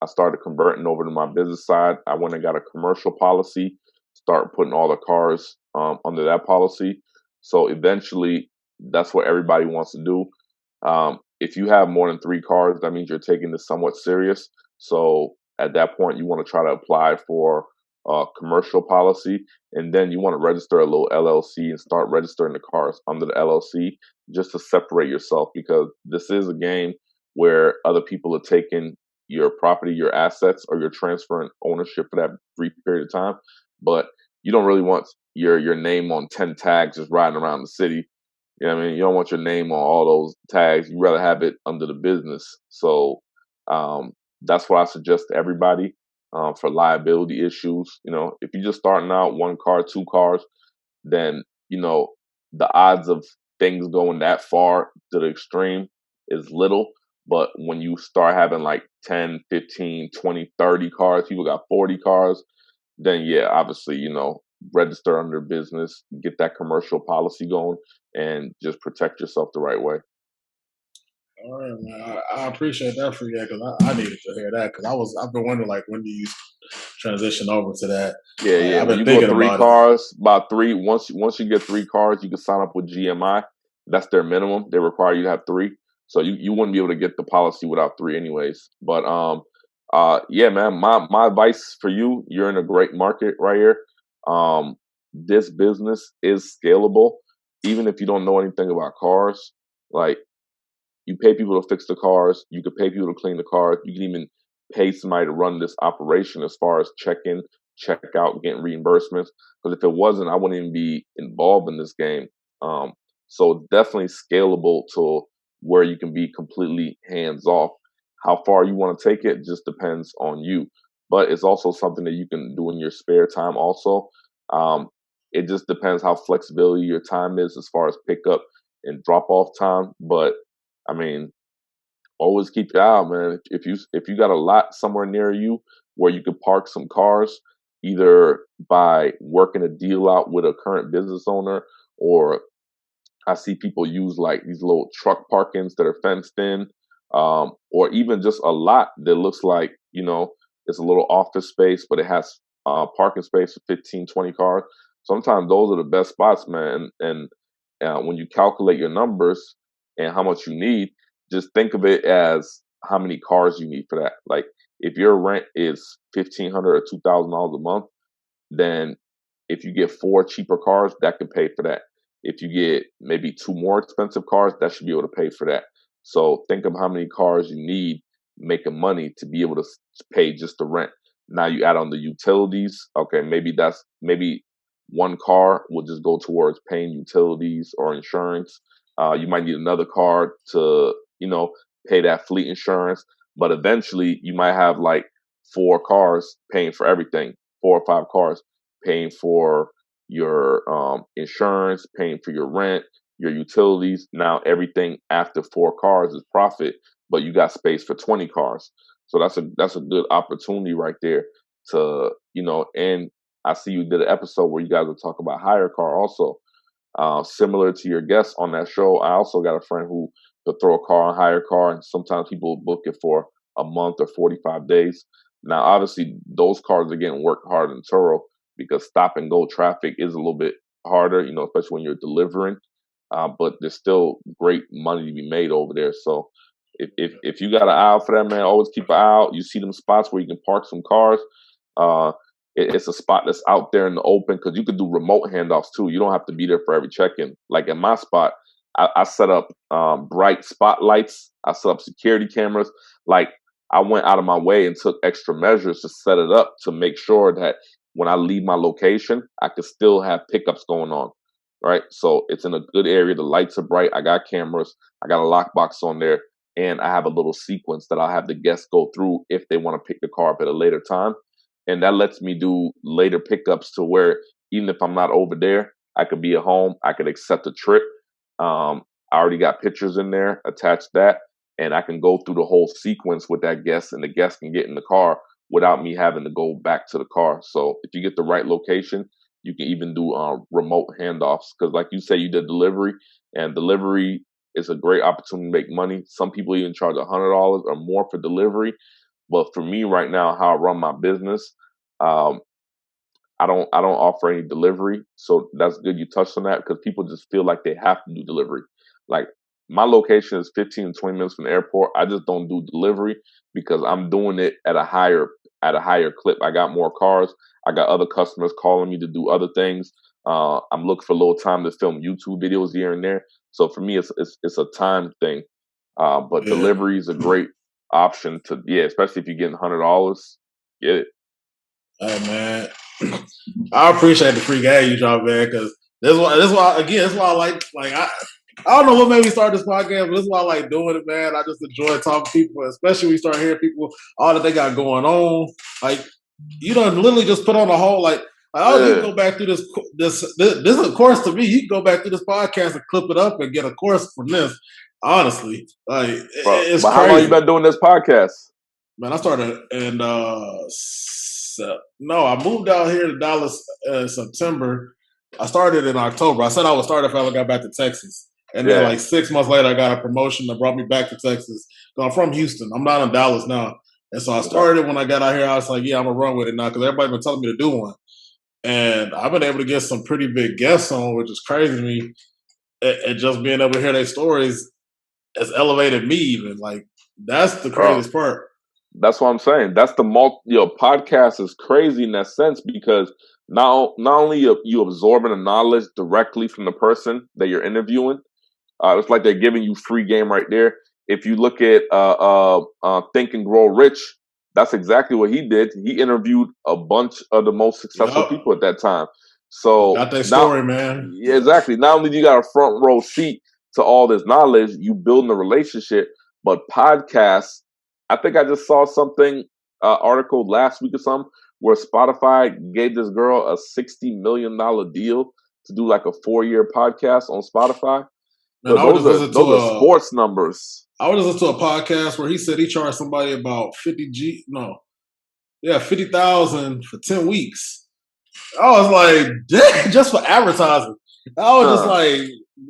started converting over to my business side. I went and got a commercial policy, start putting all the cars under that policy. So eventually, that's what everybody wants to do. If you have more than 3 cars, that means you're taking this somewhat serious. So at that point, you want to try to apply for a commercial policy, and then you want to register a little LLC and start registering the cars under the LLC just to separate yourself, because this is a game where other people are taking your property, your assets, or you're transferring ownership for that brief period of time. But you don't really want your name on 10 tags just riding around the city. You know what I mean? You don't want your name on all those tags. You rather have it under the business. So um, that's what I suggest to everybody for liability issues. If you're just starting out 1 car, 2 cars, then the odds of things going that far to the extreme is little. But when you start having like 10, 15, 20, 30 cars, people got 40 cars, then yeah, obviously, register under business, get that commercial policy going, and just protect yourself the right way. All right, man. I appreciate that for you because I needed to hear that because I've been wondering like when do you transition over to that? Like Yeah. I've When been you go thinking three about it. cars, about three. Once you get 3 cars, you can sign up with GMI. That's their minimum. They require you to have 3. So you wouldn't be able to get the policy without 3, anyways. But yeah, man. My advice for you: you're in a great market right here. This business is scalable, even if you don't know anything about cars. Like, you pay people to fix the cars. You could pay people to clean the cars. You can even pay somebody to run this operation as far as check-in, check-out, getting reimbursements. Because if it wasn't, I wouldn't even be involved in this game. Um, so definitely scalable to where you can be completely hands-off. How far you want to take it just depends on you. But it's also something that you can do in your spare time also. Um, it just depends how flexibility your time is as far as pickup and drop-off time. But I mean, always keep your eye out, man. If you got a lot somewhere near you where you could park some cars, either by working a deal out with a current business owner, or I see people use like these little truck parkings that are fenced in, or even just a lot that looks like, it's a little office space, but it has parking space for 15, 20 cars. Sometimes those are the best spots, man. And when you calculate your numbers and how much you need, just think of it as how many cars you need for that. Like, if your rent is $1,500 or $2,000 a month, then if you get 4 cheaper cars, that can pay for that. If you get maybe 2 more expensive cars, that should be able to pay for that. So think of how many cars you need making money to be able to pay just the rent. Now you add on the utilities. Okay, maybe 1 car will just go towards paying utilities or insurance. You might need another car to, pay that fleet insurance. But eventually, you might have like 4 cars paying for everything, 4 or 5 cars paying for your insurance, paying for your rent, your utilities. Now everything after 4 cars is profit, but you got space for 20 cars. So that's a good opportunity right there to, and I see you did an episode where you guys were talking about hire car also. Similar to your guest on that show, I also got a friend who could throw a car on hire car, and sometimes people book it for a month or 45 days. Now, obviously, those cars are getting worked hard in Turo because stop and go traffic is a little bit harder, especially when you're delivering. But there's still great money to be made over there. So If you got an eye out for that, man, always keep an eye out. You see them spots where you can park some cars. Uh, it's a spot that's out there in the open because you could do remote handoffs too. You don't have to be there for every check-in. Like in my spot, I set up bright spotlights. I set up security cameras. Like I went out of my way and took extra measures to set it up to make sure that when I leave my location, I could still have pickups going on. Right. So it's in a good area. The lights are bright. I got cameras. I got a lockbox on there. And I have a little sequence that I'll have the guests go through if they want to pick the car up at a later time. And that lets me do later pickups to where even if I'm not over there, I could be at home. I could accept a trip. I already got pictures in there, attach that, and I can go through the whole sequence with that guest, and the guest can get in the car without me having to go back to the car. So if you get the right location, you can even do remote handoffs because, like you say, you did delivery, and delivery is a great opportunity to make money. Some people even charge $100 or more for delivery. But for me right now, how I run my business, I don't offer any delivery. So that's good you touched on that because people just feel like they have to do delivery. Like my location is 15 to 20 minutes from the airport. I just don't do delivery because I'm doing it at a higher clip. I got more cars. I got other customers calling me to do other things. I'm looking for a little time to film YouTube videos here and there. So for me, it's a time thing. But Yeah. delivery is a great option to, especially if you're getting $100. Get it. Hey man, I appreciate the free game you drop, man, because this is why I like I don't know what made me start this podcast, but this is why I like doing it, man. I just enjoy talking to people, especially when you start hearing people all that they got going on. Like you don't literally just put on a whole oh, you can Yeah. go back through this is a course to me. You can go back through this podcast and clip it up and get a course from this. Honestly, like it's But how long you crazy. been doing this podcast? Man, I started in no, I moved out here to Dallas in September. I started in October. I said I would start if I ever got back to Texas. And then Yeah. like 6 months later I got a promotion that brought me back to Texas. So I'm from Houston. I'm not in Dallas now. And so I started when I got out here, I was like, yeah, I'm gonna run with it now because everybody's been telling me to do one. And I've been able to get some pretty big guests on, which is crazy to me. And just being able to hear their stories has elevated me even. Like that's the craziest part. That's what I'm saying. That's the podcast is crazy in that sense because not only you absorbing the knowledge directly from the person that you're interviewing, it's like they're giving you free game right there. If you look at Think and Grow Rich, that's exactly what he did. He interviewed a bunch of the most successful Yep. people at that time. So Got their now, story, man. yeah, exactly. Not only do you got a front row seat to all this knowledge, you building a relationship, but podcasts. I think I just saw something article last week or something where Spotify gave this girl a $60 million deal to do like a 4-year podcast on Spotify. Man, Those are sports numbers. I would listen to a podcast where he said he charged somebody about 50,000 for 10 weeks. I was like, damn, just for advertising. I was just like,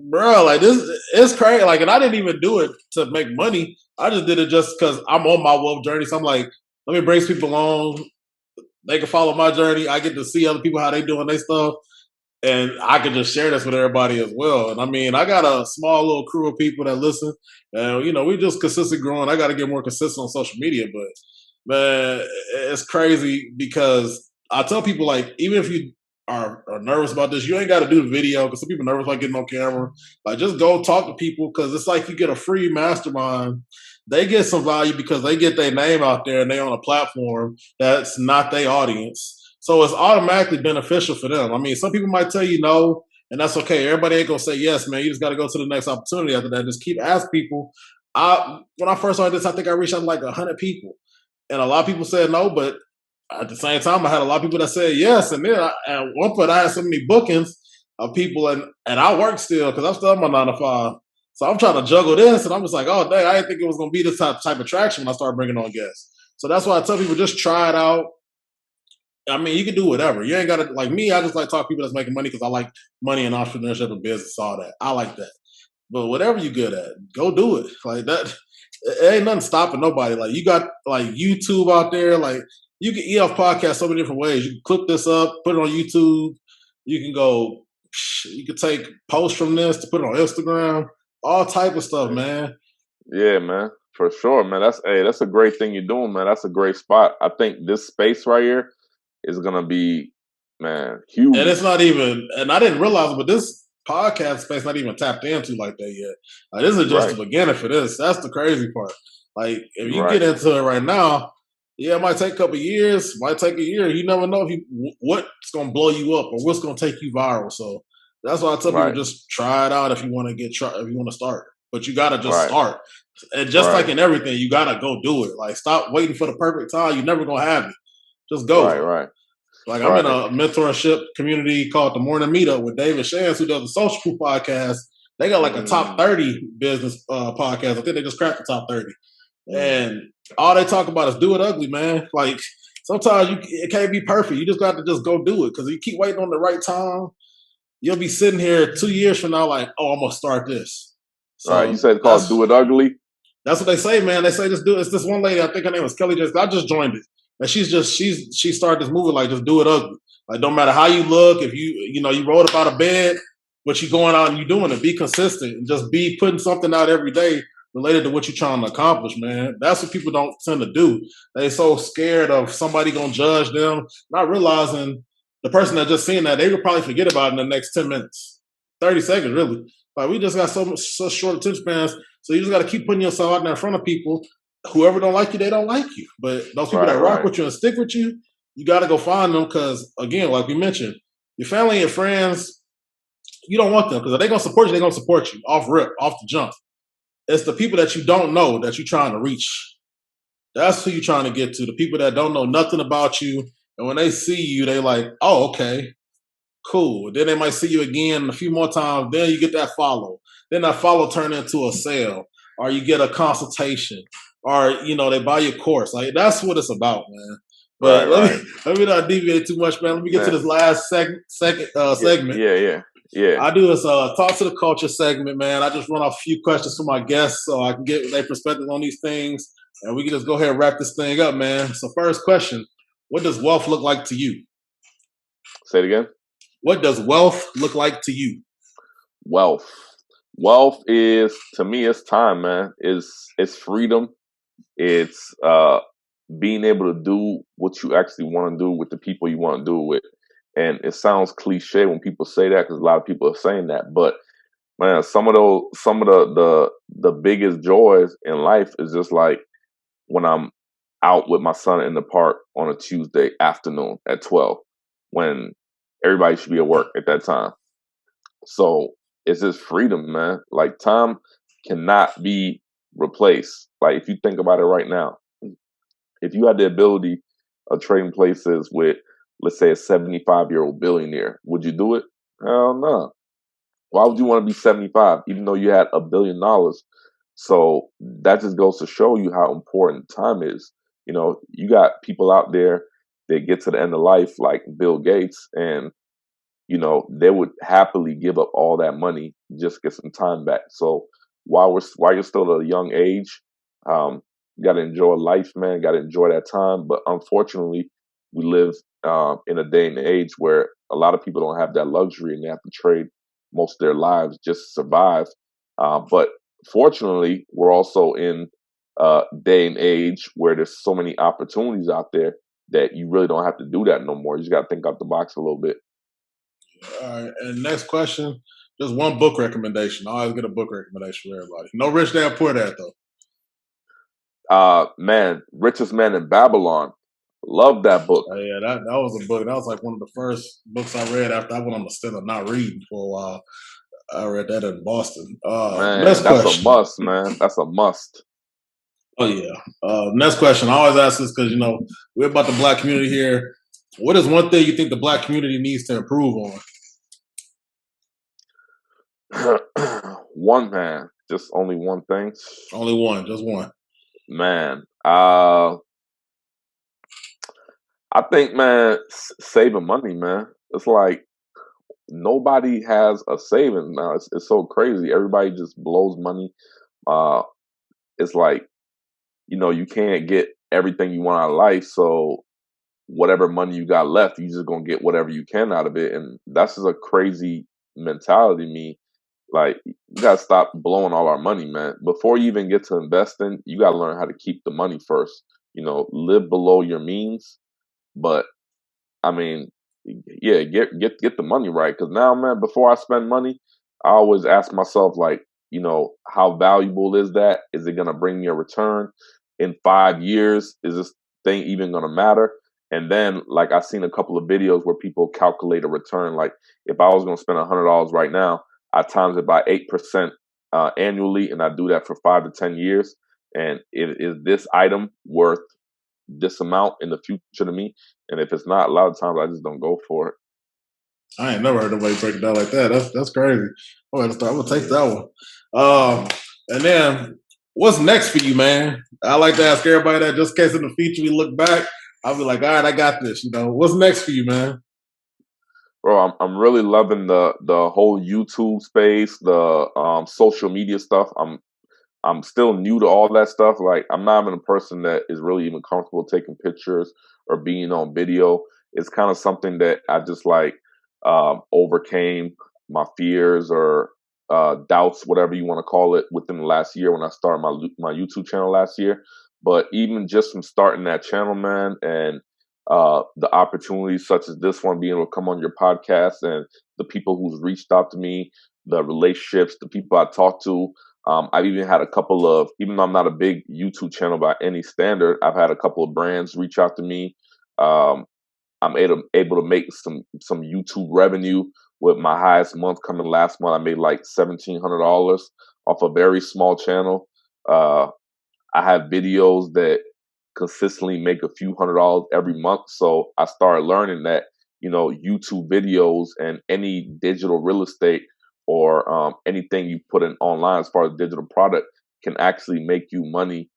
bro, like this it's crazy. Like, and I didn't even do it to make money. I just did it just because I'm on my wealth journey. So I'm like, let me bring people along. They can follow my journey. I get to see other people how they doing their stuff. And I can just share this with everybody as well. And I mean, I got a small little crew of people that listen, and we just consistently growing. I got to get more consistent on social media, but man, it's crazy because I tell people like, even if you are nervous about this, you ain't got to do the video because some people are nervous about getting on camera. Like, just go talk to people because it's like you get a free mastermind. They get some value because they get their name out there and they on a platform that's not their audience. So it's automatically beneficial for them. I mean, some people might tell you no, and that's okay. Everybody ain't gonna say yes, man. You just got to go to the next opportunity after that. Just keep asking people. When I first started this, I think I reached out to like 100 people, and a lot of people said no. But at the same time, I had a lot of people that said yes. And then at one point, I had so many bookings of people, and I work still because I'm still on my 9 to 5. So I'm trying to juggle this, and I'm just like, oh dang, I didn't think it was gonna be this type of traction when I started bringing on guests. So that's why I tell people just try it out. I mean, you can do whatever. You ain't got to, like me, I just like talk to people that's making money because I like money and entrepreneurship and business, all that. I like that. But whatever you're good at, go do it. Like that, it ain't nothing stopping nobody. Like you got like YouTube out there. Like you can eat off podcasts so many different ways. You can clip this up, put it on YouTube. You can go, you can take posts from this to put it on Instagram. All type of stuff, man. Yeah, man. For sure, man. That's a great thing you're doing, man. That's a great spot. I think this space right here is gonna be, man, And it's huge. not even, and I didn't realize, but this podcast space not even tapped into like that yet. Like, this is just Right, the beginning for this. That's the crazy part. Like, if you right, get into it right now, yeah, it might take a couple years, might take a year. You never know what's gonna blow you up or what's gonna take you viral. So that's why I tell people right, just try it out if you want to if you want to start. But you gotta just right, start. And just like right, in everything, you gotta go do it. Like, stop waiting for the perfect time. You're never gonna have it. Just go. right, right, Like, I'm in right. a mentorship community called the Morning Meetup with David Shans, who does the Social Proof podcast. They got like a top Mm, 30 business podcast. I think they just cracked the top 30. mm. And all they talk about is do it ugly, man. Like, sometimes it can't be perfect. You just got to just go do it. Because you keep waiting on the right time, you'll be sitting here 2 years from now like, oh, I'm going to start this. Right. You So said it's called Do It Ugly. that's what they say, man. They say just do it. It's this one lady, I think her name was Kelly. I just joined it, and she started this movie like just do it ugly. Like, don't matter how you look, if you wrote about a bed, but you going out and you doing it. Be consistent and just be putting something out every day related to what you're trying to accomplish, man. That's what people don't tend to do. They so scared of somebody gonna judge them, not realizing the person that just seen that they will probably forget about it in the next 10 minutes, 30 seconds, really. Like, we just got so short attention spans, so you just got to keep putting yourself out there in front of people. Whoever don't like you, they don't like you. But those people Right, that rock right, with you and stick with you, you got to go find them because, again, like we mentioned, your family and friends, you don't want them because if they're going to support you, they're going to support you off rip, off the jump. It's the people that you don't know that you're trying to reach. That's who you're trying to get to. The people that don't know nothing about you. And when they see you, they like, oh, okay, cool. Then they might see you again a few more times. Then you get that follow. Then that follow turn into a sale, or you get a consultation, or they buy your course. Like, that's what it's about, man. right, But let right. me let me not deviate too much, man. Let me get to Man, this last yeah, segment. yeah, yeah, yeah. I do this talk to the culture segment, man. I just run off a few questions from my guests so I can get their perspective on these things, and we can just go ahead and wrap this thing up, man. So, first question: what does wealth look like to you? Say it again. What does wealth look like to you? Wealth. Wealth is, to me, it's time, man. It's freedom. It's being able to do what you actually want to do with the people you want to do it with. And it sounds cliche when people say that because a lot of people are saying that. But man, some of the biggest joys in life is just like when I'm out with my son in the park on a Tuesday afternoon at 12, when everybody should be at work at that time. So it's just freedom, man. Like, time cannot be replaced. Like, if you think about it right now, if you had the ability of trading places with, let's say, a 75-year-old billionaire, would you do it? Hell no. Why would you want to be 75, even though you had $1 billion? So that just goes to show you how important time is. You got people out there that get to the end of life like Bill Gates, and they would happily give up all that money just to get some time back. So while you're still at a young age, you got to enjoy life, man. Got to enjoy that time. But unfortunately, we live in a day and age where a lot of people don't have that luxury and they have to trade most of their lives just to survive. But fortunately, we're also in a day and age where there's so many opportunities out there that you really don't have to do that no more. You just got to think out the box a little bit. All right. And next question, just one book recommendation. I always get a book recommendation for everybody. No Rich Dad Poor Dad though. Man, Richest Man in Babylon. Love that book. Yeah, that was a book. That was like one of the first books I read after I went on the stint of not reading for a while. I read that in Boston. Man, Next that's a question. must, man. That's a must. Oh yeah. Next question. I always ask this because we're about the black community here. What is one thing you think the black community needs to improve on? One man, just only one thing. Only one, just one. Man, I think, man, saving money, man. It's like nobody has a savings now. It's so crazy. Everybody just blows money. Uh, it's like, you can't get everything you want out of life. So whatever money you got left, you just gonna get whatever you can out of it. And that's just a crazy mentality to me. Like, you gotta stop blowing all our money, man. Before you even get to investing, you gotta learn how to keep the money first. Live below your means. But I mean, yeah, get the money right. Because now, man, before I spend money, I always ask myself, like, how valuable is that? Is it gonna bring me a return in 5 years? Is this thing even gonna matter? And then, like, I've seen a couple of videos where people calculate a return. Like, if I was gonna spend $100 right now, I times it by 8% annually, and I do that for 5 to 10 years. And is this item worth this amount in the future to me? And if it's not, a lot of times I just don't go for it. I ain't never heard nobody break it down like that. That's crazy. I'm gonna take that one. And then what's next for you, man? I like to ask everybody that just in case in the future we look back, I'll be like, all right, I got this. What's next for you, man? Bro, I'm really loving the whole YouTube space, the social media stuff. I'm still new to all that stuff. Like, I'm not even a person that is really even comfortable taking pictures or being on video. It's kind of something that I just like overcame my fears or doubts, whatever you want to call it, within the last year when I started my YouTube channel last year. But even just from starting that channel, man, and the opportunities such as this one, being able to come on your podcast, and the people who's reached out to me, the relationships, the people I talked to. I've even had a couple of, even though I'm not a big YouTube channel by any standard, I've had a couple of brands reach out to me. Um, I'm able to make some YouTube revenue, with my highest month coming last month. I made like $1,700 off a very small channel. Uh, I have videos that consistently make a few $100s every month. So I started learning that, YouTube videos and any digital real estate or anything you put in online as far as digital product can actually make you money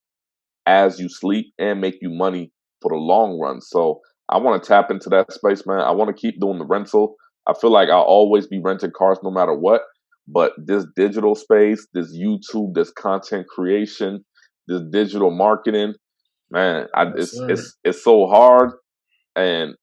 as you sleep and make you money for the long run. So I want to tap into that space, man. I want to keep doing the rental. I feel like I'll always be renting cars no matter what. But this digital space, this YouTube, this content creation, this digital marketing, man, Yes, it's sir. it's so hard, and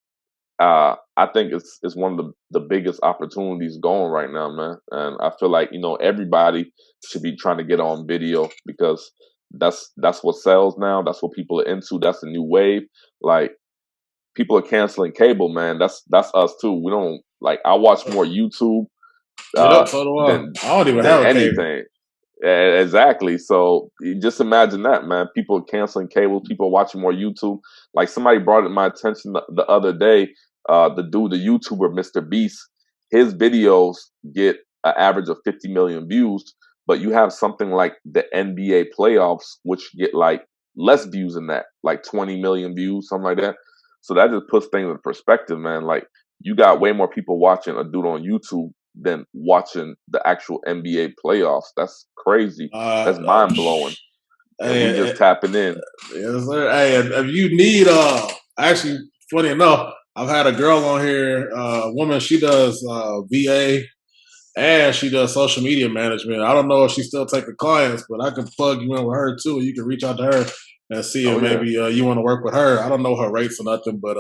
I think it's one of the biggest opportunities going right now, man. And I feel like everybody should be trying to get on video, because that's what sells now. That's what people are into. That's the new wave. Like, people are canceling cable, man. That's us too. We don't like. I watch more YouTube Yep, so do I. than I don't even than have a cable. anything. Exactly. So you just imagine that, man. People are canceling cables. People are watching more YouTube. Like, somebody brought it to my attention the other day. The dude, the YouTuber, Mr. Beast, his videos get an average of 50 million views, but you have something like the NBA playoffs, which get like less views than that, like 20 million views, something like that. So that just puts things in perspective, man. Like, you got way more people watching a dude on YouTube than watching the actual NBA playoffs. That's crazy. That's Uh, mind blowing. And we hey, just tapping in. yes, sir. Hey, if you need, actually, funny enough, I've had a girl on here, woman. She does VA and she does social media management. I don't know if she's still taking clients, but I can plug you in with her too. You can reach out to her and see Oh if yeah. maybe you want to work with her. I don't know her rates or nothing, but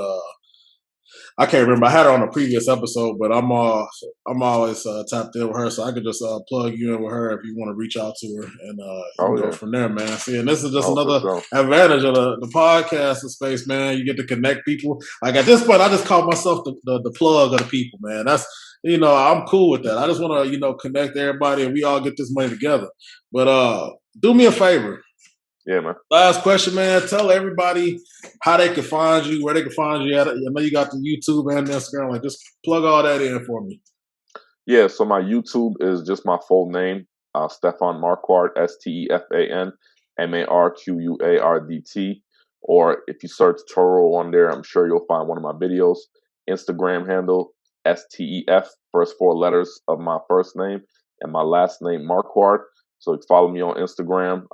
I can't remember. I had her on a previous episode, but I'm always tapped in with her, so I could just plug you in with her if you want to reach out to her, and you can Oh go yeah. from there, man. See, and this is just Oh, for another sure. advantage of the podcasting space, man. You get to connect people. Like, at this point, I just call myself the plug of the people, man. That's I'm cool with that. I just want to connect everybody, and we all get this money together. But do me a favor. Yeah, man. Last question, man. Tell everybody how they can find you, where they can find you at. I know you got the YouTube and Instagram. Like, just plug all that in for me. Yeah, so my YouTube is just my full name, Stefan Marquardt, STEFAN MARQUARDT. Or if you search Turo on there, I'm sure you'll find one of my videos. Instagram handle, STEF, first four letters of my first name and my last name, Marquardt. So follow me on Instagram.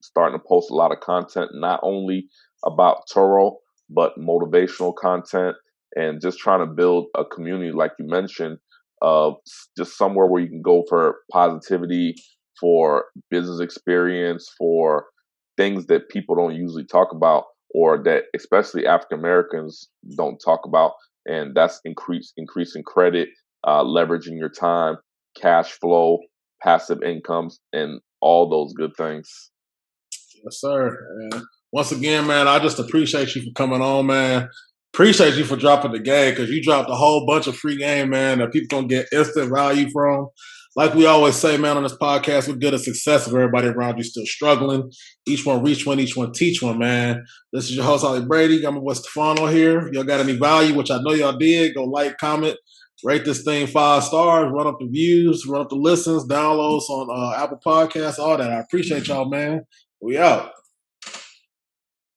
Starting to post a lot of content, not only about Turo, but motivational content, and just trying to build a community, like you mentioned, of just somewhere where you can go for positivity, for business experience, for things that people don't usually talk about, or that especially African Americans don't talk about. And that's increasing credit, leveraging your time, cash flow, passive incomes, and all those good things. Yes, sir. And once again, man, I just appreciate you for coming on, man. Appreciate you for dropping the game because you dropped a whole bunch of free game, man, that people gonna get instant value from. Like we always say, man, on this podcast, we're good at success if everybody around you still struggling. Each one reach one, each one teach one, man. This is your host, Ollie Brady. Got my boy Stefan on here. Y'all got any value, which I know y'all did, go like, comment, rate this thing 5 stars, run up the views, run up the listens, downloads on Apple Podcasts, all that. I appreciate y'all, man. We out.